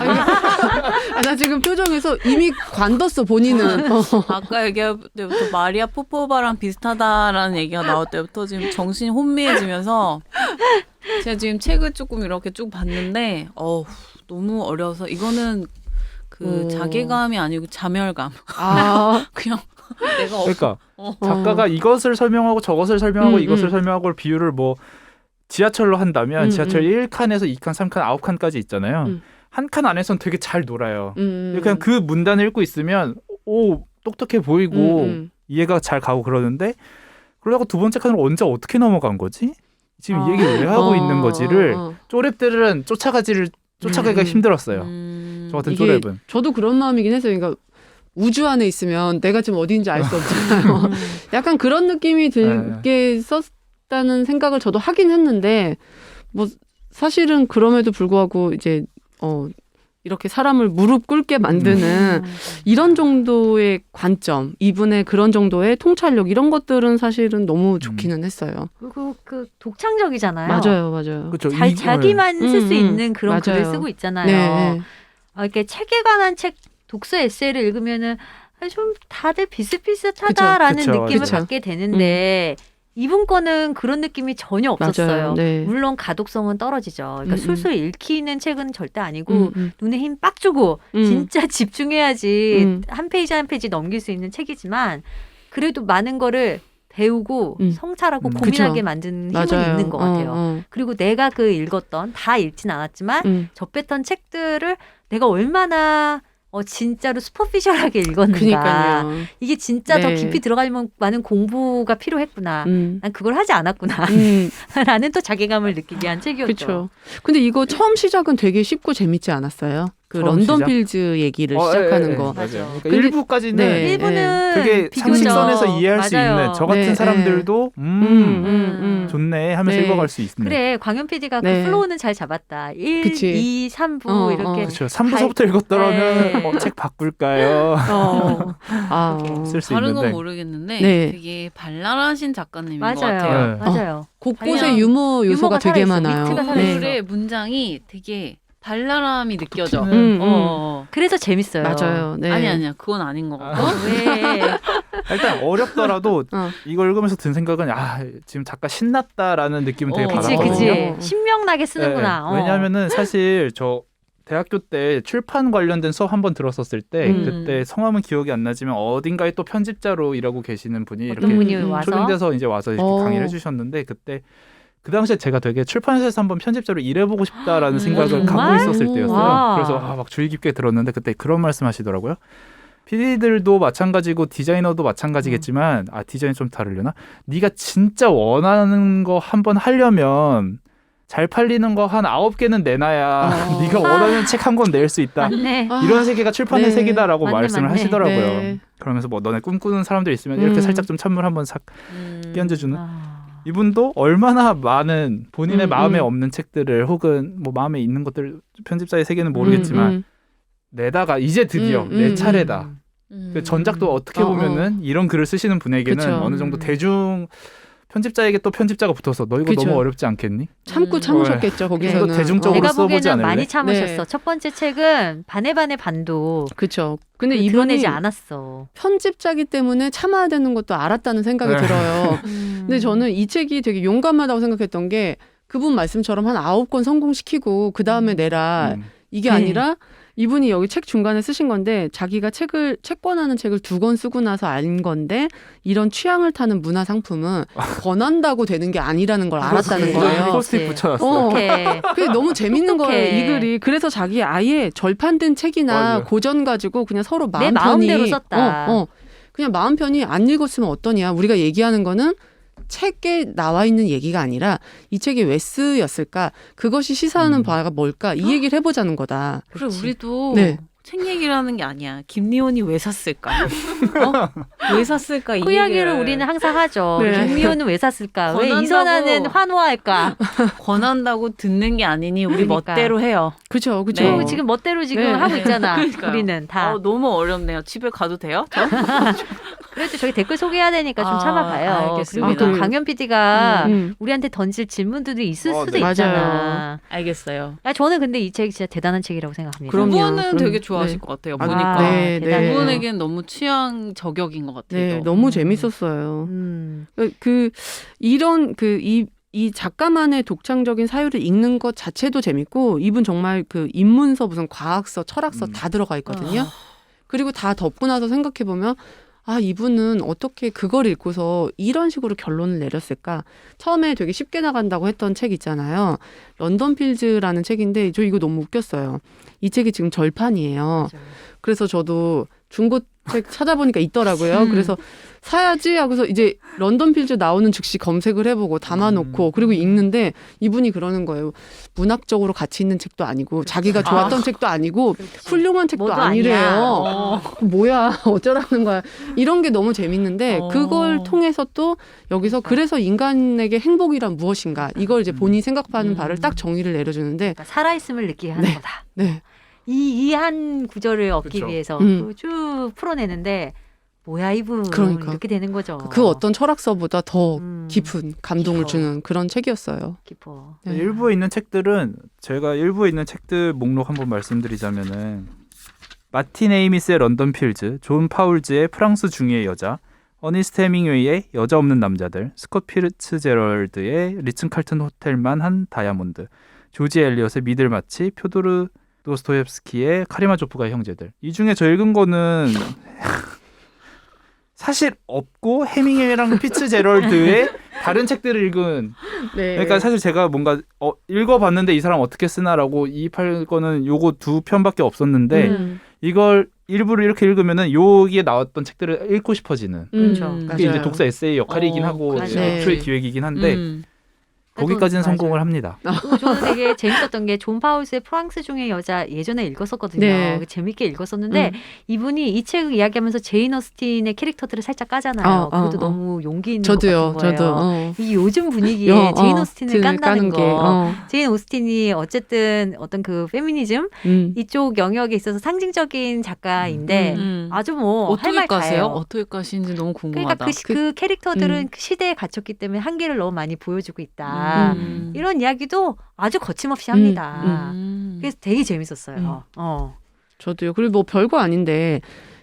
나 지금 표정에서 이미 관뒀어 본인은. 아까 얘기할 때부터 마리아 포포바랑 비슷하다라는 얘기가 나올 때부터 지금 정신이 혼미해지면서 제가 지금 책을 조금 이렇게 쭉 봤는데 너무 어려워서 이거는 자괴감이 아니고 자멸감. 그냥 내가 그러니까 작가가 이것을 설명하고 저것을 설명하고 이것을 설명하고 비유를 뭐 지하철로 한다면 지하철 1칸에서 2칸, 3칸, 9칸까지 있잖아요. 한 칸 안에서는 되게 잘 놀아요. 그냥 그 문단을 읽고 있으면 똑똑해 보이고 이해가 잘 가고 그러는데 그러다가 두 번째 칸으로 언제 어떻게 넘어간 거지? 지금 이 얘기 왜 하고 있는 거지를 쪼렙들은 쫓아가지를 쫓아가기가 힘들었어요. 저 같은 이게 쪼렙은. 저도 그런 마음이긴 했어요. 그러니까 우주 안에 있으면 내가 지금 어디인지 알 수 없잖아요. 약간 그런 느낌이 들게 썼다는 생각을 저도 하긴 했는데 뭐 사실은 그럼에도 불구하고 이제 이렇게 사람을 무릎 꿇게 만드는 이런 정도의 관점, 이분의 그런 정도의 통찰력 이런 것들은 사실은 너무 좋기는 했어요. 그리고 그 독창적이잖아요. 맞아요. 그렇죠. 자기만 쓸 수 있는 그런 맞아요. 글을 쓰고 있잖아요. 네. 이렇게 책에 관한 책 독서 에세이를 읽으면은 좀 다들 비슷비슷하다라는 그쵸, 느낌을 그쵸. 받게 되는데 이분 거는 그런 느낌이 전혀 없었어요. 맞아요. 네. 물론 가독성은 떨어지죠. 그러니까 술술 읽히는 책은 절대 아니고 눈에 힘 빡 주고 진짜 집중해야지 한 페이지 한 페이지 넘길 수 있는 책이지만 그래도 많은 거를 배우고 성찰하고 고민하게 그쵸. 만드는 힘은 맞아요. 있는 것 같아요. 그리고 내가 그 읽었던 다 읽진 않았지만 접했던 책들을 내가 얼마나 진짜로 슈퍼피셜하게 읽었는가. 그러니까요. 이게 진짜 더 네. 깊이 들어가려면 많은 공부가 필요했구나. 난 그걸 하지 않았구나. 라는 또 자괴감을 느끼게 한 책이었죠. 그렇죠. 근데 이거 처음 시작은 되게 쉽고 재밌지 않았어요? 그 처음 런던 시작? 필즈 얘기를 시작하는 거. 맞아. 맞아요. 근데- 그러니까 1부까지는 네. 일부는 되게 비교적 상식선에서 이해할 수 맞아요. 있는 저 같은 네, 사람들도 좋네 하면서 네. 읽어갈 수 있는. 그래 광현 PD가 네. 그 플로우는 잘 잡았다. 1, 그치. 2, 3부 이렇게 그렇죠. 3부서부터 읽었더라면 네. 책 바꿀까요? 쓸 수 다른 있는데. 건 모르겠는데 네. 되게 발랄하신 작가님인 맞아요. 것 같아요. 네. 맞아요. 곳곳에 그냥 유머 요소가 유머가 되게 살아있어. 많아요. 위트가 살아있어. 글의 문장이 되게 발랄함이 느껴져. 툭 그래서 재밌어요. 맞아요. 네. 아니야. 그건 아닌 것 같고. 왜? 일단 어렵더라도 어. 이걸 읽으면서 든 생각은 지금 작가 신났다라는 느낌은 되게 그치, 받았거든요. 그치. 신명나게 쓰는구나. 네. 왜냐하면은 사실 저 대학교 때 출판 관련된 수업 한번 들었었을 때 그때 성함은 기억이 안 나지만 어딘가에 또 편집자로 일하고 계시는 분이 어떤 이렇게 분이 와서 초빙돼서 이제 와서 이렇게 강의를 해주셨는데 그때 그 당시에 제가 되게 출판사에서 한번 편집자로 일해보고 싶다라는 생각을 정말? 갖고 있었을 때였어요. 와. 그래서 막 주의 깊게 들었는데 그때 그런 말씀하시더라고요. PD들도 마찬가지고 디자이너도 마찬가지겠지만 디자인 좀 다르려나? 네가 진짜 원하는 거 한번 하려면 잘 팔리는 거 한 9개는 내놔야 네가 원하는 책 한 권 낼 수 있다. 맞네. 이런 세계가 출판의 네. 세계다라고 맞네, 말씀을 맞네. 하시더라고요. 네. 그러면서 뭐 너네 꿈꾸는 사람들 있으면 이렇게 살짝 좀 찬물 한번 싹 끼얹어주는 이분도 얼마나 많은 본인의 마음에 없는 책들을 혹은 뭐 마음에 있는 것들 편집자의 세계는 모르겠지만 내다가 이제 드디어 내 차례다. 그 전작도 어떻게 보면은 이런 글을 쓰시는 분에게는 그쵸. 어느 정도 대중 편집자에게 또 편집자가 붙어서 너 이거 그쵸. 너무 어렵지 않겠니? 참으셨겠죠 거기서는. 또 대중적으로 내가 써보지 보기에는 않을래? 많이 참으셨어. 네. 첫 번째 책은 반의 반도 그렇죠. 근데 이분이 드러내지 않았어. 편집자기 때문에 참아야 되는 것도 알았다는 생각이 네. 들어요. 근데 저는 이 책이 되게 용감하다고 생각했던 게 그분 말씀처럼 한 9권 성공시키고 그 다음에 내라 이게 네. 아니라 이분이 여기 책 중간에 쓰신 건데 자기가 채권하는 책을 2권 쓰고 나서 알 건데 이런 취향을 타는 문화 상품은 권한다고 되는 게 아니라는 걸 알았다는 거예요. 포스트잇 붙여놨어. 오케이. 그게 너무 재밌는 똑똑해. 거예요, 이 글이. 그래서 자기 아예 절판된 책이나 맞아요. 고전 가지고 그냥 서로 내 마음 마음대로 편히 썼다. 그냥 마음 편히 안 읽었으면 어떠냐. 우리가 얘기하는 거는 책에 나와 있는 얘기가 아니라 이 책이 왜 쓰였을까? 그것이 시사하는 바가 뭘까? 이 얘기를 해보자는 거다. 그래 우리도 네. 책 얘기를 하는 게 아니야. 김리온이 왜 샀을까? 왜 샀을까? 이 그 이야기를 얘기를 우리는 항상 하죠. 네. 김미호는 왜 샀을까? 왜 권한다고. 이선아는 환호할까? 권한다고 듣는 게 아니니 우리 그러니까. 멋대로 해요. 그죠, 그죠. 네. 그리고 지금 멋대로 지금 네. 하고 있잖아. 그러니까요. 우리는 다. 너무 어렵네요. 집에 가도 돼요? 그래도 저희 댓글 소개해야 되니까 좀 아, 참아봐요. 알겠습니다. 그리고 또 강현 PD가 음. 우리한테 던질 질문들이 있을 수도 네. 있잖아. 알겠어요. 저는 근데 이 책 진짜 대단한 책이라고 생각합니다. 그럼요. 그분은 되게 그럼, 좋아하실 네. 것 같아요. 아, 보니까. 네, 대단해요. 그분에겐 너무 취향 저격인 것 같아요. 네, 너무 재밌었어요. 이 작가만의 독창적인 사유를 읽는 것 자체도 재밌고 이분 정말 그 입문서 무슨 과학서, 철학서 다 들어가 있거든요. 그리고 다 덮고 나서 생각해 보면 이분은 어떻게 그걸 읽고서 이런 식으로 결론을 내렸을까? 처음에 되게 쉽게 나간다고 했던 책 있잖아요. 런던 필즈라는 책인데 저 이거 너무 웃겼어요. 이 책이 지금 절판이에요. 맞아요. 그래서 저도 중고책 찾아보니까 있더라고요. 그래서 사야지 하고서 이제 런던 필즈 나오는 즉시 검색을 해보고 담아놓고 그리고 읽는데 이분이 그러는 거예요. 문학적으로 가치 있는 책도 아니고 자기가 좋았던 책도 아니고 훌륭한 책도 뭐도 아니래요. 뭐야 어쩌라는 거야. 이런 게 너무 재밌는데 그걸 통해서 또 여기서 그래서 인간에게 행복이란 무엇인가 이걸 이제 본인이 생각하는 바를 딱 정의를 내려주는데 그러니까 살아있음을 느끼게 하는 네. 거다. 네. 이 한 구절을 얻기 그쵸. 위해서 음. 쭉 풀어내는데 뭐야 이분 그러니까. 이렇게 되는 거죠. 그 어떤 철학서보다 더 깊은 감동을 깊어. 주는 그런 책이었어요. 깊어. 네. 일부에 있는 책들은 제가 일부에 있는 책들 목록 한번 말씀드리자면은 마틴 에이미스의 런던 필즈, 존 파울즈의 프랑스 중의의 여자, 어니스트 헤밍웨이의 여자 없는 남자들, 스콧 피츠제럴드의 리츠 칼튼 호텔만 한 다이아몬드, 조지 엘리엇의 미들마치, 표도르 도스토옙스키의 카리마조프가의 형제들. 이 중에 저 읽은 거는 사실 없고 해밍웨이랑 피츠제럴드의 다른 책들을 읽은 네. 그러니까 사실 제가 뭔가 읽어봤는데 이 사람 어떻게 쓰나라고 이입할 거는 요거 두 편밖에 없었는데 이걸 일부러 이렇게 읽으면은 여기에 나왔던 책들을 읽고 싶어지는 그렇죠. 그게 이제 맞아요. 독서 에세이 역할이긴 하고 맞아요. 애초의 기획이긴 한데 거기까지는 맞아요. 성공을 합니다. 또 저는 되게 재밌었던 게 존 파울스의 프랑스 중의 여자 예전에 읽었었거든요. 네. 재밌게 읽었었는데 이분이 이 책을 이야기하면서 제인 어스틴의 캐릭터들을 살짝 까잖아요. 그것도 너무 용기 있는 저도요. 것 같은 거예요. 저도. 이 요즘 분위기에 제인 오스틴을 깐다는 거. 제인 오스틴이 어쨌든 어떤 그 페미니즘 이쪽 영역에 있어서 상징적인 작가인데 아주 뭐 할 어떻게 말 까세요? 다해요. 어떻게 까시는지 너무 궁금하다. 그러니까 그 캐릭터들은 그 시대에 갇혔기 때문에 한계를 너무 많이 보여주고 있다. 이런 이야기도 아주 거침없이 합니다. 그래서 되게 재밌었어요. 저도요. 그리고 뭐 별거 아닌데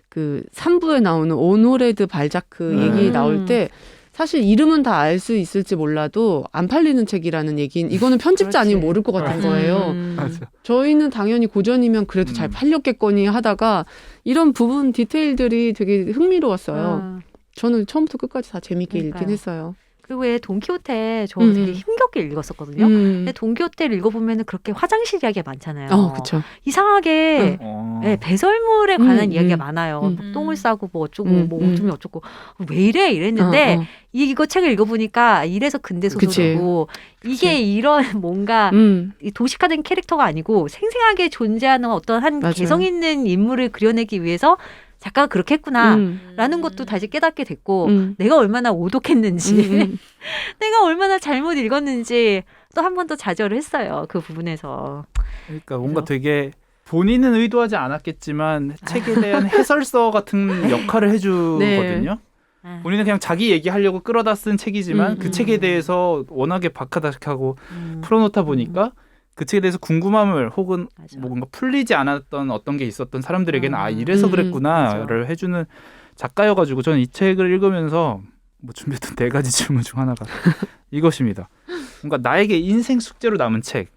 그 3부에 나오는 오노레드 발자크 얘기 나올 때 사실 이름은 다 알 수 있을지 몰라도 안 팔리는 책이라는 얘기는 이거는 편집자 아니면 모를 것 같은 거예요. 맞아. 저희는 당연히 고전이면 그래도 잘 팔렸겠거니 하다가 이런 부분 디테일들이 되게 흥미로웠어요. 저는 처음부터 끝까지 다 재밌게 그러니까요. 읽긴 했어요. 그리고 왜 돈키호테 저 되게 힘겹게 읽었었거든요. 근데 돈키호테를 읽어보면 그렇게 화장실 이야기가 많잖아요. 그렇죠. 이상하게 네, 배설물에 관한 이야기가 많아요. 똥을 싸고 뭐 어쩌고 뭐 어쩌면 어쩌고 왜 이래 이랬는데 이거 책을 읽어보니까 이래서 근대 소설이고 이게 이런 뭔가 이 도식화된 캐릭터가 아니고 생생하게 존재하는 어떤 한 맞아요. 개성 있는 인물을 그려내기 위해서 작가가 그렇게 했구나라는 것도 다시 깨닫게 됐고 내가 얼마나 오독했는지 내가 얼마나 잘못 읽었는지 또 한 번 더 자절을 했어요. 그 부분에서. 그러니까 뭔가 되게 본인은 의도하지 않았겠지만 책에 대한 해설서 같은 역할을 해주거든요. 본인은 그냥 자기 얘기하려고 끌어다 쓴 책이지만 그 책에 대해서 워낙에 박하다식하고 풀어놓다 보니까 그 책에 대해서 궁금함을 혹은 맞아. 뭔가 풀리지 않았던 어떤 게 있었던 사람들에게는 이래서 그랬구나를 해주는 작가여가지고 저는 이 책을 읽으면서 뭐 준비했던 4가지 질문 중 하나가 이것입니다. 뭔가 나에게 인생 숙제로 남은 책.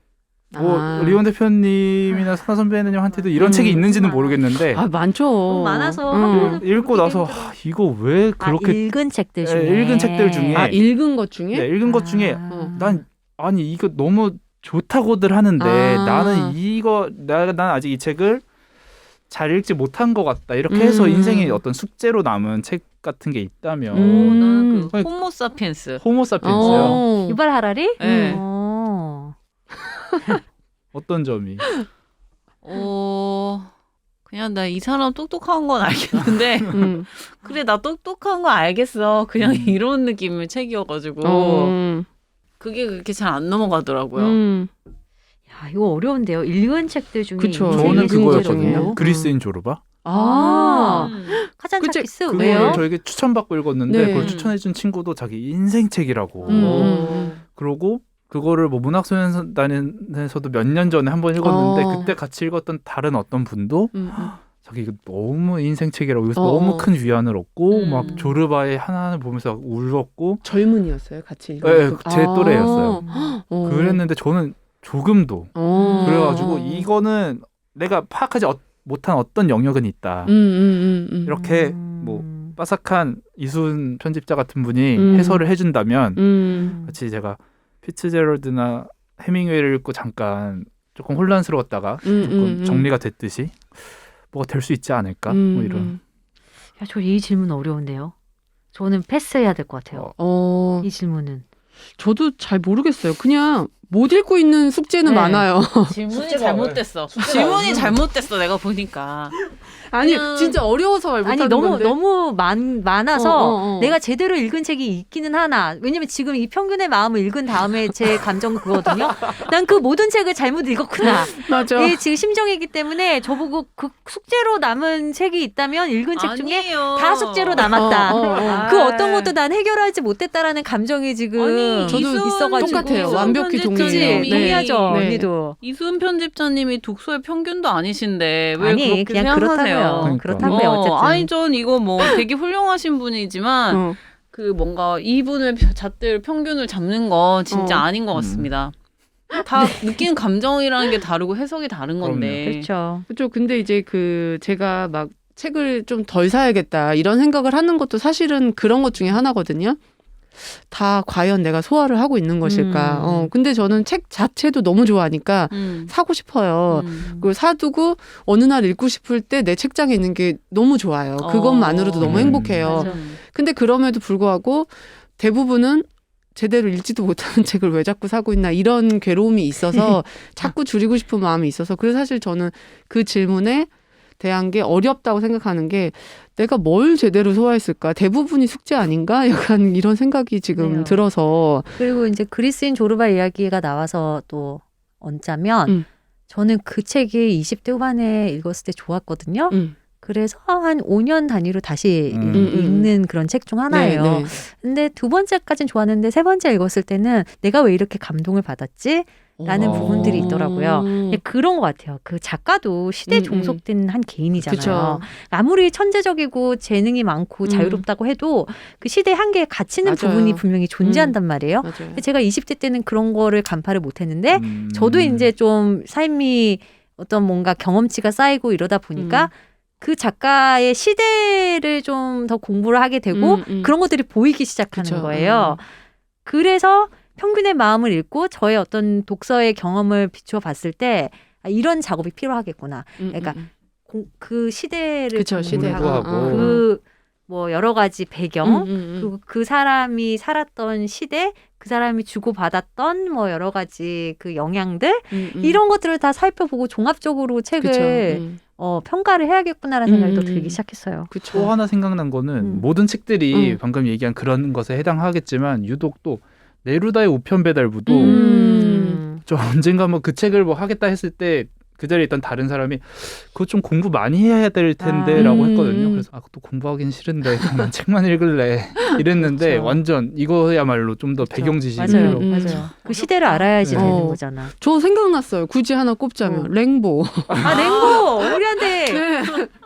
뭐 리온 대표님이나 선아 선배님한테도 이런 책이 있는지는 모르겠는데 많죠. 너무 많아서 읽고 나서 이거 왜 그렇게 읽은 책들 중에 읽은 책들 중에 읽은 것 중에 읽은 것 중에 난 아니 이거 너무 좋다고들 하는데 나는 난 아직 이 책을 잘 읽지 못한 것 같다 이렇게 해서 인생의 어떤 숙제로 남은 책 같은 게 있다면 나는 그 호모사피엔스. 호모사피엔스요. 유발 하라리? 네. 어떤 점이? 그냥 나 이 사람 똑똑한 건 알겠는데 그래 나 똑똑한 거 알겠어. 그냥 이런 느낌의 책이어가지고 그게 그렇게 잘 안 넘어가더라고요. 야, 이거 어려운데요. 읽은 책들 중에 그쵸. 저는 인생 그거였거든요. 문제로. 그리스인 조르바. 카잔차키스 그걸 왜요? 저에게 추천받고 읽었는데 네. 그걸 추천해준 친구도 자기 인생 책이라고. 그러고 그거를 뭐 문학소년단에서도 몇 년 전에 한번 읽었는데 그때 같이 읽었던 다른 어떤 분도 자기 이거 너무 인생 책이라고 여기서 너무 큰 위안을 얻고 막 조르바의 하나하나 보면서 울었고 젊은이였어요. 같이 읽은 네, 제 또래였어요. 어. 그랬는데 저는 조금도 그래가지고 이거는 내가 파악하지 못한 어떤 영역은 있다. 이렇게 뭐 빠삭한 이순 편집자 같은 분이 해설을 해준다면 같이 제가 피츠제럴드나 해밍웨이를 읽고 잠깐 조금 혼란스러웠다가 조금 정리가 됐듯이 뭐가 될 수 있지 않을까? 뭐 이런. 야, 저 이 질문 어려운데요. 저는 패스해야 될 것 같아요. 이 질문은. 저도 잘 모르겠어요. 그냥 못 읽고 있는 숙제는 네. 많아요. 질문이 잘못됐어. 질문이 잘못됐어. 내가 보니까. 아니 그냥- 진짜 어려워서 말 아니 못하는 건데. 너무 많아서 어. 내가 제대로 읽은 책이 있기는 하나. 왜냐면 지금 이 평균의 마음을 읽은 다음에 제 감정 그거거든요. 난 그 모든 책을 잘못 읽었구나. 맞아. 이 지금 심정이기 때문에 저보고 그 숙제로 남은 책이 있다면 읽은 책 중에 아니에요. 다 숙제로 남았다. 어. 그 어떤 것도 난 해결하지 못했다라는 감정이 지금 아니, 저도 있어가지고 똑같아요. 완벽히 그치? 동의해요. 네. 동의하죠, 네. 언니도. 이수은 편집자님이 독서의 평균도 아니신데 왜 아니 그렇게 그냥 생각하세요? 그렇다고요. 그러니까. 그렇다고요. 어쨌든. 아니 전 이거 뭐 되게 훌륭하신 분이지만 어. 그 뭔가 이분을 잣대를 평균을 잡는 건 진짜 아닌 것 같습니다. 다 느끼는 감정이라는 게 다르고 해석이 다른 건데. 그렇죠. 그렇죠. 근데 이제 제가 막 책을 좀 덜 사야겠다 이런 생각을 하는 것도 사실은 그런 것 중에 하나거든요. 다 과연 내가 소화를 하고 있는 것일까. 근데 저는 책 자체도 너무 좋아하니까 사고 싶어요. 그리고 사두고 어느 날 읽고 싶을 때 내 책장에 있는 게 너무 좋아요. 그것만으로도 너무 행복해요. 맞아. 근데 그럼에도 불구하고 대부분은 제대로 읽지도 못하는 책을 왜 자꾸 사고 있나 이런 괴로움이 있어서 자꾸 줄이고 싶은 마음이 있어서 그래서 사실 저는 그 질문에 대한 게 어렵다고 생각하는 게 내가 뭘 제대로 소화했을까? 대부분이 숙제 아닌가? 약간 이런 생각이 지금 그래요. 들어서 그리고 이제 그리스인 조르바 이야기가 나와서 또 얹자면 저는 그 책이 20대 후반에 읽었을 때 좋았거든요. 그래서 한 5년 단위로 다시 읽는 그런 책 중 하나예요. 네. 근데 두 번째까지는 좋았는데 세 번째 읽었을 때는 내가 왜 이렇게 감동을 받았지? 라는 부분들이 있더라고요. 그런 것 같아요. 그 작가도 시대에 종속된 한 개인이잖아요. 그쵸. 아무리 천재적이고 재능이 많고 자유롭다고 해도 그 시대의 한계에 갇히는 맞아요. 부분이 분명히 존재한단 말이에요. 맞아요. 근데 제가 20대 때는 그런 거를 간파를 못했는데 저도 이제 좀 삶이 어떤 뭔가 경험치가 쌓이고 이러다 보니까 그 작가의 시대를 좀 더 공부를 하게 되고 그런 것들이 보이기 시작하는 그쵸. 거예요. 그래서 평균의 마음을 읽고 저의 어떤 독서의 경험을 비추어 봤을 때 이런 작업이 필요하겠구나. 그러니까 그 시대를 그쵸, 시대. 공부하고. 그 뭐 여러 가지 배경 음. 그 사람이 살았던 시대 그 사람이 주고받았던 뭐 여러 가지 그 영향들 이런 것들을 다 살펴보고 종합적으로 책을 평가를 해야겠구나라는 생각이 또 들기 시작했어요. 또 하나 생각난 거는 모든 책들이 방금 얘기한 그런 것에 해당하겠지만 유독 또 네루다의 우편 배달부도 저 언젠가 뭐 그 책을 뭐 하겠다 했을 때 그 자리에 있던 다른 사람이 그거 좀 공부 많이 해야 될 텐데라고 했거든요. 그래서 또 공부하긴 싫은데 그냥 책만 읽을래 이랬는데 그렇죠. 완전 이거야말로 좀 더 배경 지식으로 맞아요. 맞아요. 그 시대를 알아야지 네. 되는 거잖아. 저 생각났어요. 굳이 하나 꼽자면 랭보. 아 랭보 우리한테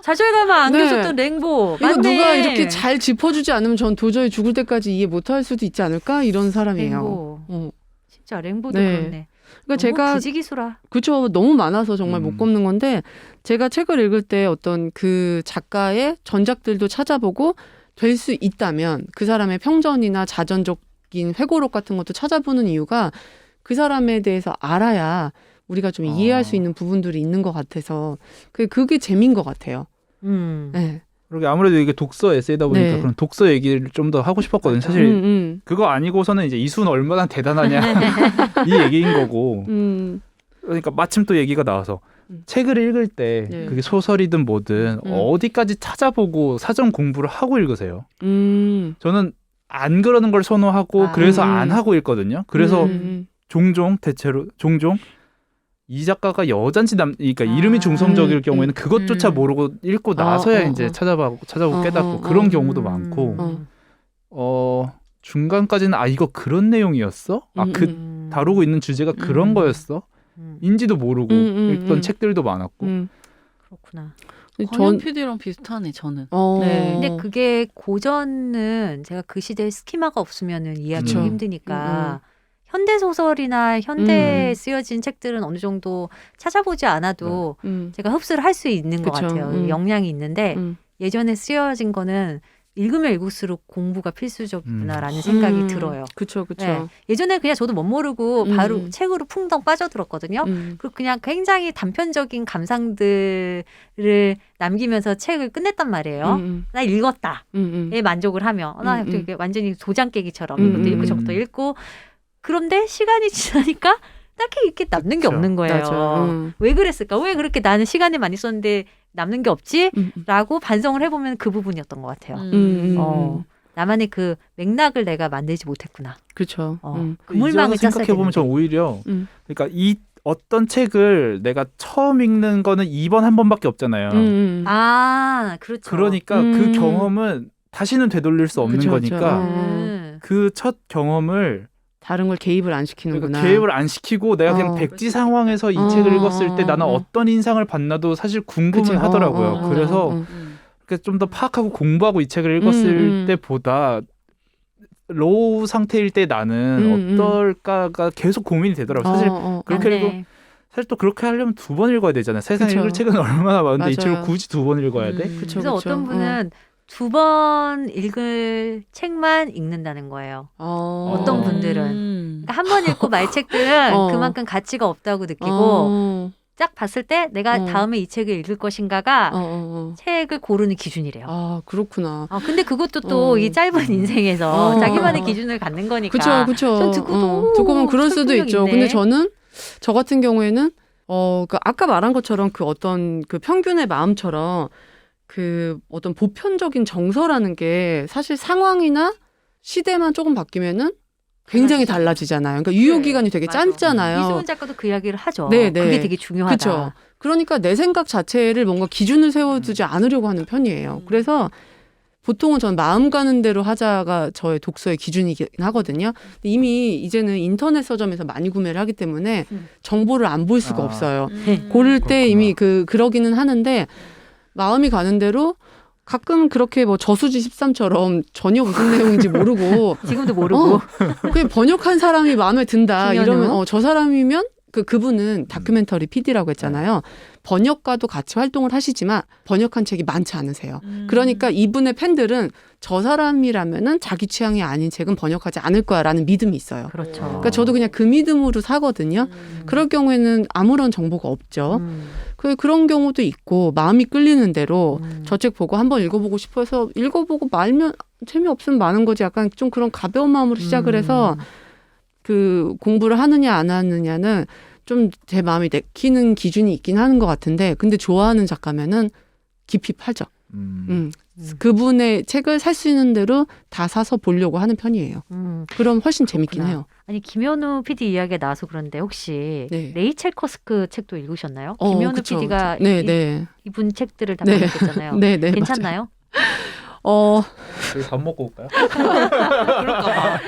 좌절감을 안겨줬던 랭보. 이거 맞네. 누가 이렇게 잘 짚어주지 않으면 전 도저히 죽을 때까지 이해 못할 수도 있지 않을까 이런 사람이에요. 랭보. 진짜 랭보도 네. 그렇네. 그러니까 제가 기지기수라. 그렇죠. 너무 많아서 정말 못 꼽는 건데 제가 책을 읽을 때 어떤 그 작가의 전작들도 찾아보고 될 수 있다면 그 사람의 평전이나 자전적인 회고록 같은 것도 찾아보는 이유가 그 사람에 대해서 알아야 우리가 좀 이해할 수 있는 부분들이 있는 것 같아서 그게 재미인 것 같아요. 네. 그러게 아무래도 이게 독서 에세이다 보니까 네. 그런 독서 얘기를 좀 더 하고 싶었거든요. 사실 그거 아니고서는 이제 이수는 얼마나 대단하냐 이 얘기인 거고. 그러니까 마침 또 얘기가 나와서 책을 읽을 때 네. 그게 소설이든 뭐든 어디까지 찾아보고 사전 공부를 하고 읽으세요. 저는 안 그러는 걸 선호하고 그래서 안 하고 읽거든요. 그래서 종종 이 작가가 여잔지 그러니까 이름이 중성적일 경우에는 그것조차 모르고 읽고 나서야 이제 찾아보고 깨닫고 그런 경우도 많고 중간까지는 이거 그런 내용이었어? 다루고 있는 주제가 그런 거였어? 인지도 모르고 읽던 책들도 많았고 그렇구나. 광현 PD랑 비슷하네 저는. 네. 근데 그게 고전은 제가 그 시대에 스키마가 없으면은 이해하기 힘드니까 현대 소설이나 현대에 쓰여진 책들은 어느 정도 찾아보지 않아도 제가 흡수를 할 수 있는 것 그쵸. 같아요. 역량이 있는데 예전에 쓰여진 거는 읽으면 읽을수록 공부가 필수적이구나라는 생각이 들어요. 그쵸. 네. 예전에 그냥 저도 못 모르고 바로 책으로 풍덩 빠져들었거든요. 그리고 그냥 굉장히 단편적인 감상들을 남기면서 책을 끝냈단 말이에요. 나 읽었다. 에 만족을 하며 나 되게 완전히 도장 깨기처럼 이것도 읽고 저것도 읽고 그런데 시간이 지나니까 딱히 이렇게 남는 게 없는 거예요. 왜 그랬을까? 왜 그렇게 나는 시간을 많이 썼는데 남는 게 없지? 라고 반성을 해보면 그 부분이었던 것 같아요. 나만의 그 맥락을 내가 만들지 못했구나. 그렇죠. 그물망을 짰어야 생각해보면 전 오히려 그러니까 이 어떤 책을 내가 처음 읽는 거는 2번 한 번밖에 없잖아요. 아, 그렇죠. 그러니까 그 경험은 다시는 되돌릴 수 없는 거니까 그 첫 경험을 다른 걸 개입을 안 시키는구나. 그러니까 개입을 안 시키고 내가 그냥 백지 상황에서 이 책을 읽었을 때 나는 어떤 인상을 받나도 사실 궁금은 하더라고요. 그래서 좀 더 파악하고 공부하고 이 책을 읽었을 때보다 로우 상태일 때 나는 어떨까가 계속 고민이 되더라고요. 사실 그렇게 읽고 사실 또 그렇게 하려면 2번 읽어야 되잖아요. 세상에 읽을 책은 얼마나 많은데 이 책을 굳이 2번 읽어야 돼? 그래서 어떤 분은 2번 읽을 책만 읽는다는 거예요. 어떤 분들은. 그러니까 한 번 읽고 말 책들은 그만큼 가치가 없다고 느끼고 딱 봤을 때 내가 다음에 이 책을 읽을 것인가가 책을 고르는 기준이래요. 아, 그렇구나. 근데 그것도 또 이 짧은 인생에서 자기만의 기준을 갖는 거니까. 그쵸. 전 듣고 보면 그럴 수도 있죠. 있네. 근데 저는 저 같은 경우에는 그 아까 말한 것처럼 그 어떤 그 평균의 마음처럼 그 어떤 보편적인 정서라는 게 사실 상황이나 시대만 조금 바뀌면은 굉장히 달라지잖아요. 그러니까 유효 기간이 되게 짧잖아요. 이수은 작가도 그 이야기를 하죠. 네. 그게 되게 중요하다. 그렇죠. 그러니까 내 생각 자체를 뭔가 기준을 세워두지 않으려고 하는 편이에요. 그래서 보통은 전 마음 가는 대로 하자가 저의 독서의 기준이긴 하거든요. 근데 이미 이제는 인터넷 서점에서 많이 구매를 하기 때문에 정보를 안 볼 수가 없어요. 고를 때 이미 그러기는 하는데 마음이 가는 대로 가끔 그렇게 뭐 저수지 13처럼 전혀 무슨 내용인지 모르고 지금도 모르고 그냥 번역한 사람이 마음에 든다 김현우? 이러면 저 사람이면 그분은 다큐멘터리 PD라고 했잖아요. 번역가도 같이 활동을 하시지만 번역한 책이 많지 않으세요. 그러니까 이분의 팬들은 저 사람이라면은 자기 취향이 아닌 책은 번역하지 않을 거야라는 믿음이 있어요. 그렇죠. 그러니까 저도 그냥 그 믿음으로 사거든요. 그럴 경우에는 아무런 정보가 없죠. 그런 경우도 있고 마음이 끌리는 대로 저 책 보고 한번 읽어보고 싶어서 읽어보고 말면 재미없으면 마는 거지. 약간 좀 그런 가벼운 마음으로 시작을 해서 그 공부를 하느냐 안 하느냐는 좀 제 마음이 내키는 기준이 있긴 하는 것 같은데 근데 좋아하는 작가면은 깊이 팔죠. 그분의 책을 살 수 있는 대로 다 사서 보려고 하는 편이에요. 그럼 훨씬 재밌긴 그렇구나. 해요. 아니 김현우 PD 이야기가 나와서 그런데 혹시 레이첼 커스크 책도 읽으셨나요? 김현우 그쵸. PD가 네. 이분 책들을 다 네. 번역했잖아요. 네, 괜찮나요? 저희 밥 먹고 올까요? 그럴까 봐.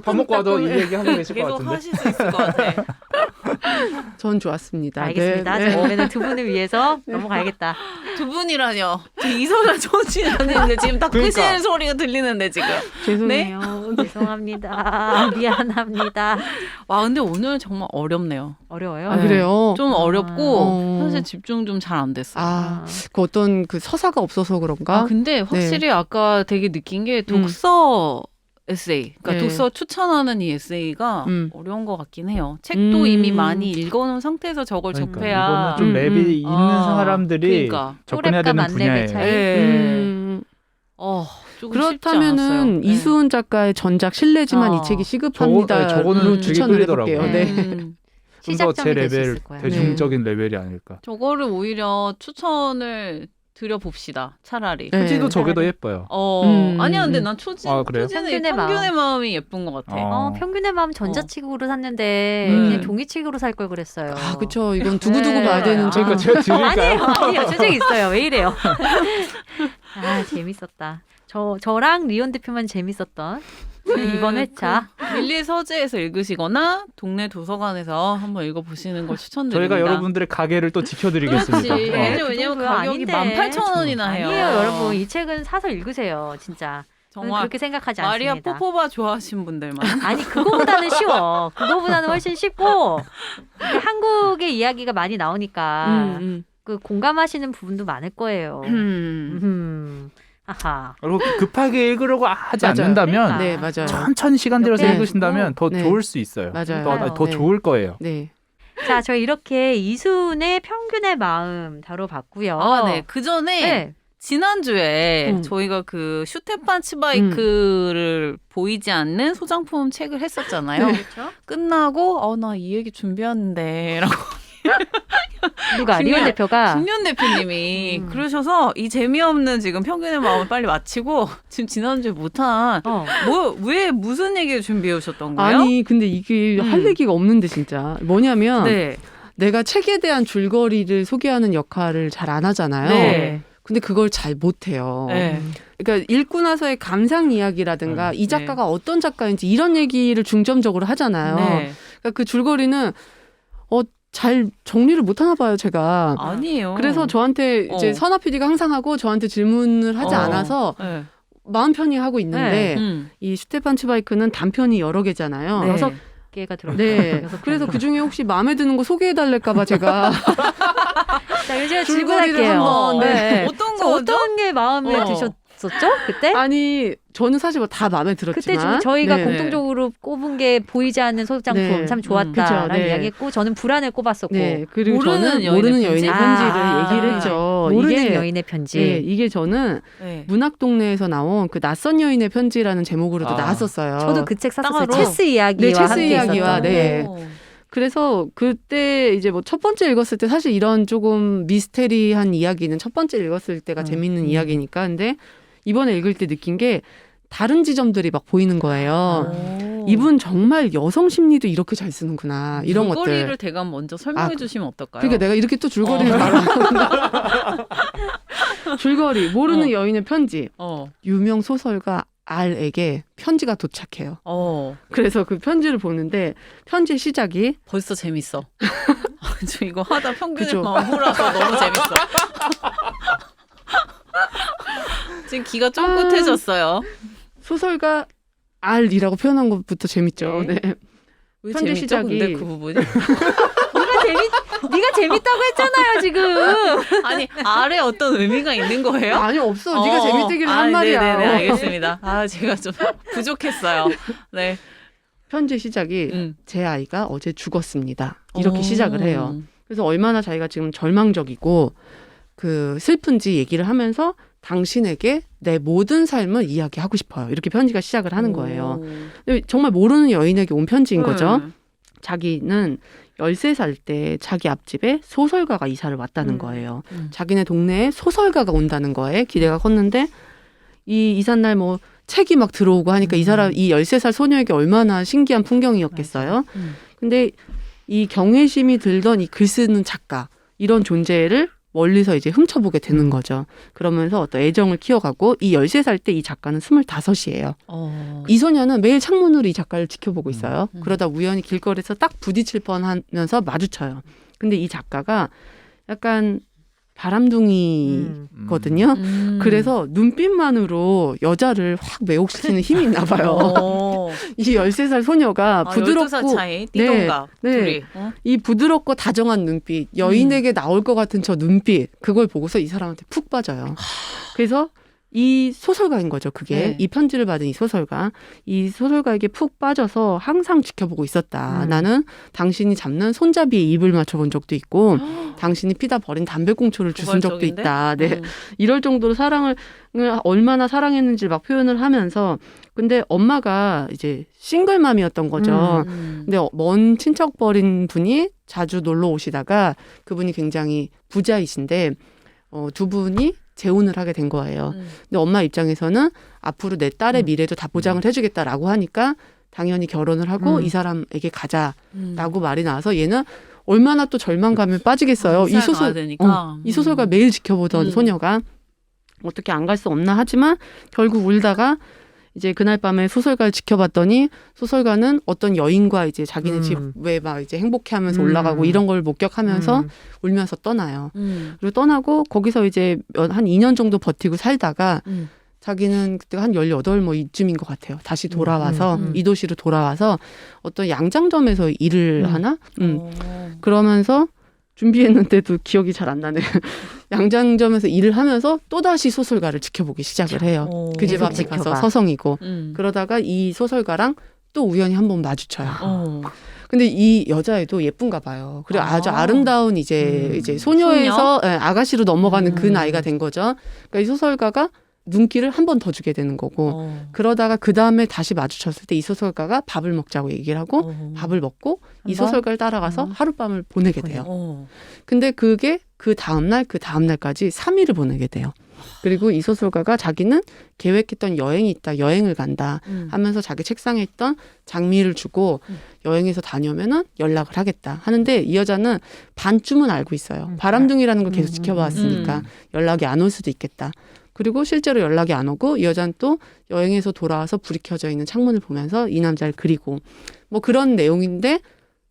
밥 먹고 와도 이 얘기 하고 계실 것 계속 같은데. 하실 수 있을 것 같아. 전 좋았습니다. 알겠습니다. 네. 그러면 두 분을 위해서 넘어가야겠다. 두 분이라뇨. 이서가 정신 안 되는데 지금 다 그러니까. 끄시는 소리가 들리는데 지금. 죄송해요. 죄송합니다. 미안합니다. 와 근데 오늘 정말 어렵네요. 어려워요. 아, 그래요? 좀 어렵고 어. 사실 집중 좀 잘 안 됐어요. 그 어떤 그 서사가 없어서 그런가? 근데 확실히 아까 되게 느낀 게 독서 에세이, 그러니까 네. 독서 추천하는 이 에세이가 어려운 것 같긴 해요. 책도 이미 많이 읽어놓은 상태에서 저걸 그러니까 접해야 이거는 좀 랩이 있는 사람들이 그러니까. 접근해야 되는 또랩과 만렙의 분야예요. 차이. 네. 조금 쉽지 않았어요. 그렇다면은 이수은 작가의 전작 실례지만 이 책이 시급합니다. 저거는 되게 추천을 끌리더라고요. 해볼게요. 네. 좀 더 제 시작점이 될 수 레벨, 있을 거예요. 대중적인 레벨이 아닐까. 저거를 오히려 추천을 드려봅시다. 차라리. 네. 표지도 저게 더 예뻐요. 아니야, 근데 난 초진, 아, 그래요? 초진의 평균의 평균의 마음이 예쁜 것 같아. 평균의 마음 전자책으로 샀는데 그냥 종이책으로 살 걸 그랬어요. 아, 그쵸. 이건 두고두고 봐야 되는 책. 그러니까 제가 드릴까요? 아니에요. 저 책 있어요. 왜 이래요? 아, 재밌었다. 저랑 리온 대표만 재밌었던 이번 회차. 밀리 서재에서 읽으시거나 동네 도서관에서 한번 읽어보시는 걸 추천드립니다. 저희가 여러분들의 가게를 또 지켜드리겠습니다. 그렇지. 왜냐면 그 가격이 아닌데. 18,000원이나 해요. 아니에요, 여러분. 이 책은 사서 읽으세요, 진짜. 정말 그렇게 생각하지 마리아 않습니다. 포포바 좋아하시는 분들만. 아니 그거보다는 쉬워. 그거보다는 훨씬 쉽고 한국의 이야기가 많이 나오니까 그 공감하시는 부분도 많을 거예요. 아하. 그리고 급하게 읽으려고 하지 맞아요. 않는다면 네, 맞아요. 천천히 시간 들여서 네. 읽으신다면 더 네. 좋을 수 있어요. 맞아요. 더 네. 좋을 거예요. 네. 자, 저희 이렇게 이순의 평균의 마음 다뤄봤고요. 아, 네. 그 전에 네. 지난주에 저희가 그 슈테판 치바이크를 보이지 않는 소장품 책을 했었잖아요. 네. 그렇죠? 끝나고 나 이 얘기 준비했는데 라고 누가 그냥 리온 대표가 김연 대표님이 그러셔서 이 재미없는 지금 평균의 마음을 빨리 마치고 지금 지난주에 못한 왜 무슨 얘기를 준비해 오셨던 거예요? 아니 근데 이게 할 얘기가 없는데 진짜 뭐냐면 네. 내가 책에 대한 줄거리를 소개하는 역할을 잘 안 하잖아요. 네. 근데 그걸 잘 못해요. 네. 그러니까 읽고 나서의 감상 이야기라든가 이 작가가 어떤 작가인지 이런 얘기를 중점적으로 하잖아요. 네. 그러니까 그 줄거리는 잘 정리를 못하나 봐요, 제가. 아니에요. 그래서 저한테 이제 선아 PD가 항상 하고 저한테 질문을 하지 않아서 네. 마음 편히 하고 있는데 네. 이 슈테판 치바이크는 단편이 여러 개잖아요. 네. 6개가 들어있어요. 네. 그래서 그 중에 혹시 마음에 드는 거 소개해달랄까봐 제가 자, 요즘 줄거리를 질문할게요. 한번, 네. 어떤 자, 거죠? 어떤 게 마음에 드셨었죠? 그때? 아니 저는 사실 뭐 다 마음에 그때 들었지만 저희가 네. 공통적으로 꼽은 게 보이지 않는 소장품 네. 참 좋았다라는 그쵸, 네. 이야기했고 저는 불안을 꼽았었고 네. 그리고 모르는 저는 여인의 모르는 편지? 여인의 편지를 얘기를 했죠. 모르는 이게, 여인의 편지. 네, 이게 저는 네. 문학동네에서 나온 그 낯선 여인의 편지라는 제목으로도 아. 나왔었어요. 저도 그 책 샀었어요. 따로? 체스 이야기와 네, 체스 함께 이야기와, 있었던. 네. 오. 그래서 그때 이제 뭐 첫 번째 읽었을 때 사실 이런 조금 미스테리한 이야기는 첫 번째 읽었을 때가 재밌는 이야기니까 근데 이번에 읽을 때 느낀 게 다른 지점들이 막 보이는 거예요. 오. 이분 정말 여성 심리도 이렇게 잘 쓰는구나. 이런 줄거리를 것들. 대강 먼저 설명해 주시면 어떨까요? 그러니까 내가 이렇게 또 줄거리를 말한다. 줄거리 모르는 여인의 편지. 유명 소설가 R에게 편지가 도착해요. 그래서 그 편지를 보는데 편지의 시작이 벌써 재밌어. 저 이거 하다 평균에 그죠. 마음이라서 너무 재밌어. 지금 귀가 쫑긋해졌어요. 소설가 R이라고 표현한 것부터 재밌죠. 네. 왜 편지 재밌죠? 시작이- 근데 그 부분이 네가 재밌다고 했잖아요 지금. 아니 아래 어떤 의미가 있는 거예요? 아니 없어. 네가 재밌다기를 한 말이야. 네네네 알겠습니다. 아 제가 좀 부족했어요. 네. 편지 시작이 제 아이가 어제 죽었습니다. 이렇게 시작을 해요. 그래서 얼마나 자기가 지금 절망적이고 그 슬픈지 얘기를 하면서 당신에게 내 모든 삶을 이야기하고 싶어요. 이렇게 편지가 시작을 하는 거예요. 근데 정말 모르는 여인에게 온 편지인 거죠. 자기는 13살 때 자기 앞집에 소설가가 이사를 왔다는 거예요. 자기네 동네에 소설가가 온다는 거에 기대가 컸는데 이 이삿날 뭐 책이 막 들어오고 하니까 이 사람 이 13살 소녀에게 얼마나 신기한 풍경이었겠어요. 근데 이 경외심이 들던 이 글 쓰는 작가 이런 존재를 멀리서 이제 훔쳐보게 되는 거죠. 그러면서 어떤 애정을 키워가고 이 13살 때 이 작가는 25이에요. 이 소녀는 매일 창문으로 이 작가를 지켜보고 있어요. 그러다 우연히 길거리에서 딱 부딪힐 뻔하면서 마주쳐요. 근데 이 작가가 약간 바람둥이거든요. 그래서 눈빛만으로 여자를 확 매혹시키는 힘이 있나 봐요. 이 13살 소녀가 부드럽고 12살 차이 띠동갑 네. 둘이. 이 부드럽고 다정한 눈빛, 여인에게 나올 것 같은 저 눈빛, 그걸 보고서 이 사람한테 푹 빠져요. 그래서 이 소설가인 거죠. 그게 네. 이 편지를 받은 이 소설가에게 푹 빠져서 항상 지켜보고 있었다. 나는 당신이 잡는 손잡이에 입을 맞춰본 적도 있고 당신이 피다 버린 담배꽁초를 주신 적도 도발적인데? 있다. 네. 이럴 정도로 사랑을 얼마나 사랑했는지를 막 표현을 하면서 근데 엄마가 이제 싱글맘이었던 거죠. 근데 먼 친척벌인 분이 자주 놀러 오시다가 그분이 굉장히 부자이신데 두 분이 재혼을 하게 된 거예요. 근데 엄마 입장에서는 앞으로 내 딸의 미래도 다 보장을 해주겠다라고 하니까 당연히 결혼을 하고 이 사람에게 가자라고 말이 나와서 얘는 얼마나 또 절망감에 빠지겠어요. 이 소설가 매일 지켜보던 소녀가 어떻게 안 갈 수 없나 하지만 결국 울다가 이제 그날 밤에 소설가를 지켜봤더니 소설가는 어떤 여인과 이제 자기네 집에 막 이제 행복해하면서 올라가고 이런 걸 목격하면서 울면서 떠나요. 그리고 떠나고 거기서 이제 한 2년 정도 버티고 살다가 자기는 그때가 한 18 뭐 이쯤인 것 같아요. 다시 돌아와서 이 도시로 돌아와서 어떤 양장점에서 일을 하나? 그러면서 준비했는데도 기억이 잘 안 나네. 양장점에서 일을 하면서 또다시 소설가를 지켜보기 시작을 해요. 그 집 계속 앞에 가서 지켜봐. 서성이고 그러다가 이 소설가랑 또 우연히 한번 마주쳐요. 근데 이 여자애도 예쁜가 봐요. 그리고 아주 아름다운 이제 소녀에서 아가씨로 넘어가는 그 나이가 된 거죠. 그러니까 이 소설가가 눈길을 한 번 더 주게 되는 거고 그러다가 그 다음에 다시 마주쳤을 때 이 소설가가 밥을 먹자고 얘기를 하고 밥을 먹고 이 소설가를 따라가서 하룻밤을 보내게 돼요. 근데 그게 그 다음날까지 3일을 보내게 돼요. 그리고 이 소설가가 자기는 계획했던 여행이 있다, 여행을 간다 하면서 자기 책상에 있던 장미를 주고 여행에서 다녀오면은 연락을 하겠다 하는데 이 여자는 반쯤은 알고 있어요. 바람둥이라는 걸 계속 지켜봤으니까 연락이 안 올 수도 있겠다. 그리고 실제로 연락이 안 오고 이 여자는 또 여행에서 돌아와서 불이 켜져 있는 창문을 보면서 이 남자를 그리고 뭐 그런 내용인데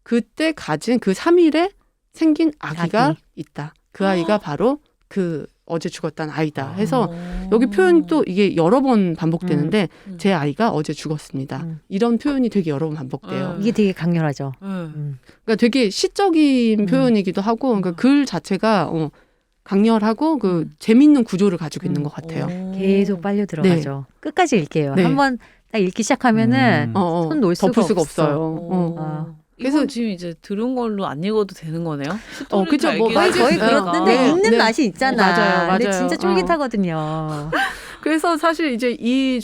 그때 가진 그 3일에 생긴 아기가 있다. 그 아이가 바로 그 어제 죽었다는 아이다 해서 여기 표현이 또 이게 여러 번 반복되는데 제 아이가 어제 죽었습니다. 이런 표현이 되게 여러 번 반복돼요. 이게 되게 강렬하죠. 그러니까 되게 시적인 표현이기도 하고 그러니까 글 자체가 강렬하고 그 재밌는 구조를 가지고 있는 것 같아요. 계속 빨려 들어가죠. 끝까지 읽게요. 네. 한번 딱 읽기 시작하면은 손 놓을 덮을 수가 수가 없어. 없어요. 그래서 지금 이제 들은 걸로 안 읽어도 되는 거네요. 그쵸. 뭐 거의 알겠어요. 그렇는데 네, 읽는 네. 맛이 있잖아. 맞아요. 근데 진짜 쫄깃하거든요. 그래서 사실 이제 이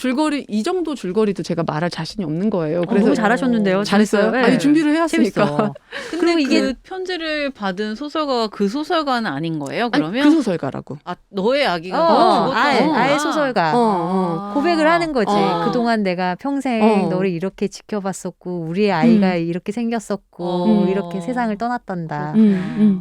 정도 줄거리도 제가 말할 자신이 없는 거예요. 그래서 너무 잘하셨는데요. 잘했어요. 네. 아니 준비를 해왔으니까. 재밌어. 근데 그리고 이게 그 편지를 받은 소설가가 그 소설가는 아닌 거예요? 그러면 그 소설가라고. 너의 아기가 아예 소설가 고백을 하는 거지. 그동안 내가 평생 너를 이렇게 지켜봤었고 우리의 아이가 이렇게 생겼었고 이렇게 세상을 떠났단다.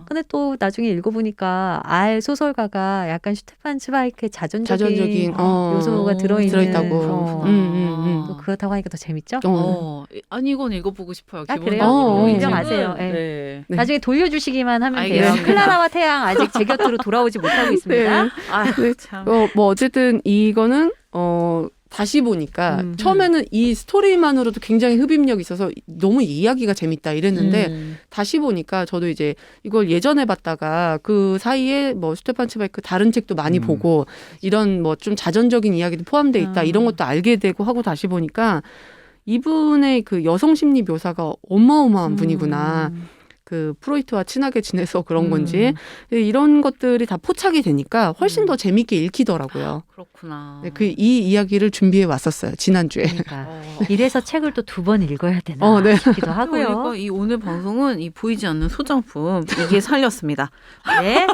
근데 또 나중에 읽어보니까 알 소설가가 약간 슈테판 츠바이크의 자전적인 요소가 들어있다고. 또 그렇다고 하니까 더 재밌죠? 아니 이건 읽어보고 싶어요. 아, 기본적으로. 그래요? 이 인정하세요. 책은. 네. 네. 나중에 돌려주시기만 하면 돼요. 알겠습니다. 클라라와 태양 아직 제 곁으로 돌아오지 못하고 있습니다. 네. 참. 뭐 어쨌든 이거는 다시 보니까 처음에는 이 스토리만으로도 굉장히 흡입력이 있어서 너무 이야기가 재밌다 이랬는데 다시 보니까 저도 이제 이걸 예전에 봤다가 그 사이에 뭐 슈테판 츠바이크 다른 책도 많이 보고 이런 뭐 좀 자전적인 이야기도 포함돼 있다 이런 것도 알게 되고 하고 다시 보니까 이분의 그 여성 심리 묘사가 어마어마한 분이구나. 그 프로이트와 친하게 지내서 그런 건지 이런 것들이 다 포착이 되니까 훨씬 더 재밌게 읽히더라고요. 그렇구나. 네, 이 이야기를 준비해 왔었어요. 지난주에. 그러니까 이래서 책을 또 2번 읽어야 되나 네. 싶기도 하고요. 그러니까 이 오늘 방송은 이 보이지 않는 소장품 이게 살렸습니다. 네.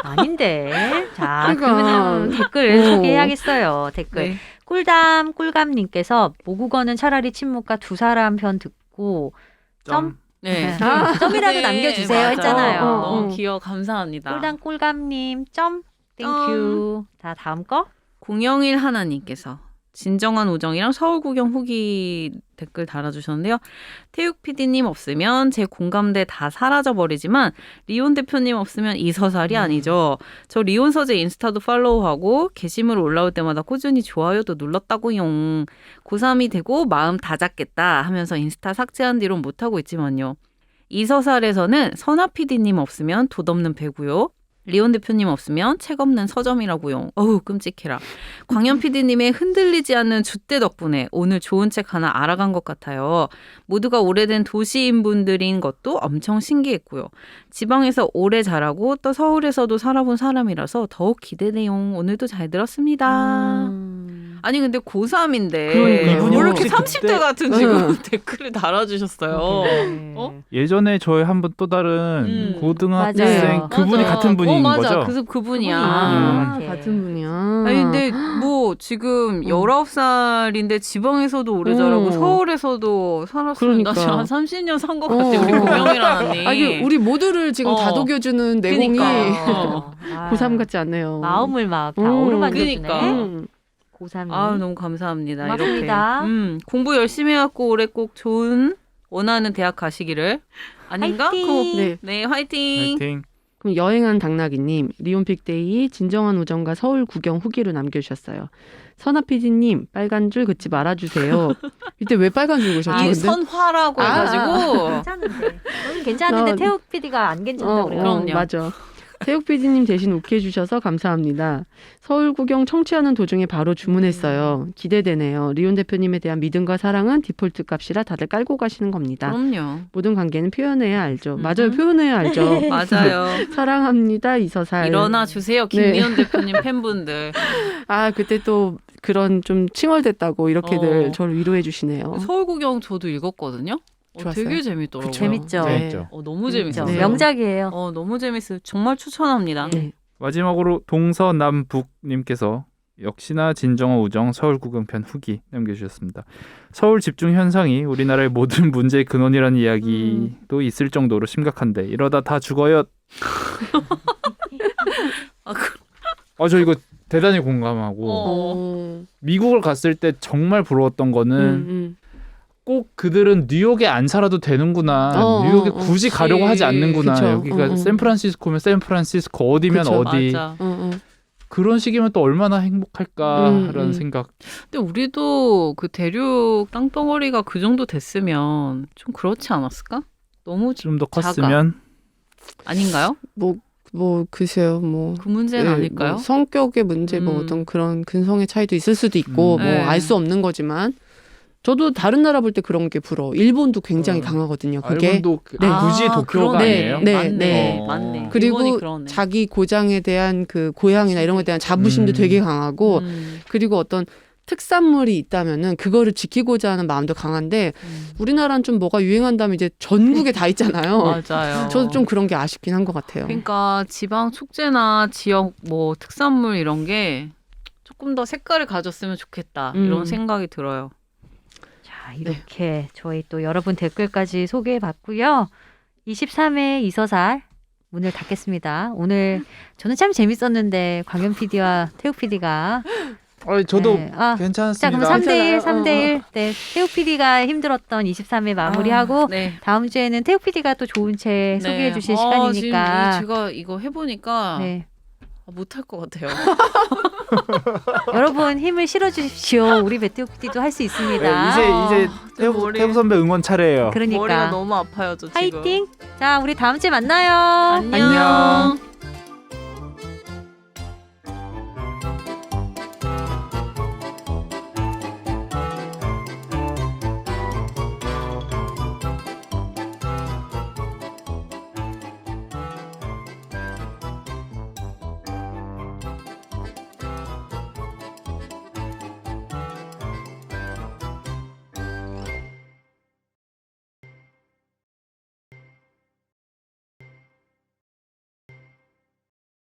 아닌데. 자, 그러니까. 그러면 댓글 소개해야겠어요. 댓글. 네. 꿀감님께서 모국어는 차라리 침묵과 두 사람 편 듣고 점 네. 점이라도 네, 남겨주세요 맞아요. 했잖아요. 너무 귀여워. 감사합니다. 꿀감님 점 땡큐. 자, 다음 거. 001 하나님께서 진정한 우정이랑 서울 구경 후기 댓글 달아주셨는데요. 태육 PD님 없으면 제 공감대 다 사라져버리지만 리온 대표님 없으면 이 서살이 아니죠. 저 리온 서재 인스타도 팔로우하고 게시물 올라올 때마다 꾸준히 좋아요도 눌렀다고용. 고3이 되고 마음 다 잡겠다 하면서 인스타 삭제한 뒤로 못하고 있지만요. 이 서살에서는 선아 PD님 없으면 돛없는 배고요. 리온 대표님 없으면 책 없는 서점이라고요. 어우 끔찍해라. 광현 PD님의 흔들리지 않는 줏대 덕분에 오늘 좋은 책 하나 알아간 것 같아요. 모두가 오래된 도시인분들인 것도 엄청 신기했고요. 지방에서 오래 자라고 또 서울에서도 살아본 사람이라서 더욱 기대돼요. 오늘도 잘 들었습니다. 아니 근데 고3인데 그러니까요. 왜 이렇게 혹시 30대 그때- 같은 지금 댓글을 달아주셨어요. 어? 예전에 저희 한 번 또 다른 고등학생 맞아요. 그분이 맞아. 같은 분인 맞아. 거죠? 그분이야. 이렇게. 같은 분이야. 아니 근데 뭐 지금 19살인데 지방에서도 오래 자라고 서울에서도 살았으면 나 지금 한 30년 산 것 같아. 우리 고명이랑 언니. 아니 우리 모두를 지금 다독여주는 내공이 그러니까. 고3 같지 않네요. 마음을 막 다 어루만져주네. 그러니까. 고3이. 아 너무 감사합니다. 고맙습니다. 이렇게 공부 열심히 해갖고 올해 꼭 좋은 원하는 대학 가시기를 아닌가? 화이팅! 네. 네 화이팅. 파이팅. 그럼 여행한 당나귀님, 리온픽데이 진정한 우정과 서울 구경 후기로 남겨주셨어요. 선아 PD님, 빨간 줄 긋지 말아주세요. 이때 왜 빨간 줄 그으셨죠? 이 근데? 선화라고 해가지고 괜찮은데. 저는 괜찮은데 태욱 PD가 안 괜찮다고 그래요. 그럼요. 맞아. 태욱 PD님 대신 욱해주셔서 감사합니다. 서울 구경 청취하는 도중에 바로 주문했어요. 기대되네요. 리온 대표님에 대한 믿음과 사랑은 디폴트 값이라 다들 깔고 가시는 겁니다. 그럼요. 모든 관계는 표현해야 알죠. 맞아요. 표현해야 알죠. 맞아요. 사랑합니다. 이서살. 일어나 주세요, 김미연 대표님 팬분들. 아, 그때 또 그런 좀 칭얼댔다고 이렇게들 어. 저를 위로해 주시네요. 서울 구경 저도 읽었거든요. 좋았어요? 되게 재밌더라고요. 그쵸. 재밌죠. 네. 재밌죠. 너무 재밌어요. 네. 명작이에요. 너무 재밌어요. 정말 추천합니다. 네. 마지막으로 동서남북님께서 역시나 진정한 우정 서울 구경편 후기 남겨주셨습니다. 서울 집중 현상이 우리나라의 모든 문제의 근원이라는 이야기도 있을 정도로 심각한데 이러다 다 죽어요. 저 이거 대단히 공감하고 미국을 갔을 때 정말 부러웠던 거는 꼭 그들은 뉴욕에 안 살아도 되는구나. 뉴욕에 굳이 가려고 하지 않는구나. 그쵸. 여기가 샌프란시스코면 샌프란시스코, 어디면 그쵸. 어디. 맞아. 그런 식이면 또 얼마나 행복할까라는 생각. 근데 우리도 그 대륙 땅덩어리가 그 정도 됐으면 좀 그렇지 않았을까? 너무 좀 더 작아. 컸으면. 아닌가요? 뭐 글쎄요. 뭐 그 문제는 아닐까요? 뭐 성격의 문제, 뭐 어떤 그런 근성의 차이도 있을 수도 있고, 네. 뭐 알 수 없는 거지만, 저도 다른 나라 볼 때 그런 게 부러워. 일본도 굉장히 강하거든요. 그게. 일본도 네. 굳이 도쿄가 그러네. 아니에요? 네, 맞네. 네. 맞네. 그리고 일본이 그러네. 자기 고장에 대한 그 고향이나 이런 것에 대한 자부심도 되게 강하고, 그리고 어떤 특산물이 있다면은 그거를 지키고자 하는 마음도 강한데, 우리나라는 좀 뭐가 유행한다면 이제 전국에 다 있잖아요. 맞아요. 저도 좀 그런 게 아쉽긴 한 것 같아요. 그러니까 지방 축제나 지역 뭐 특산물 이런 게 조금 더 색깔을 가졌으면 좋겠다 이런 생각이 들어요. 자, 이렇게 저희 또 여러분 댓글까지 소개해봤고요. 23회 이서살 문을 닫겠습니다. 오늘 저는 참 재밌었는데 광현 PD와 태욱 PD가 저도 네. 자, 괜찮습니다. 그럼 3대1, 괜찮아요. 3대1. 네, 태욱 PD가 힘들었던 23회 마무리하고 네. 다음 주에는 태욱 PD가 또 좋은 책 소개해 주실 시간이니까. 지금 제가 이거 해보니까 네. 못할 것 같아요. 여러분 힘을 실어주십시오. 우리 배태욱 PD도 할 수 있습니다. 이제 머리- 태우 선배 응원 차례예요. 그러니까 머리가 너무 아파요, 저 지금. 화이팅! 자, 우리 다음 주에 만나요. 안녕.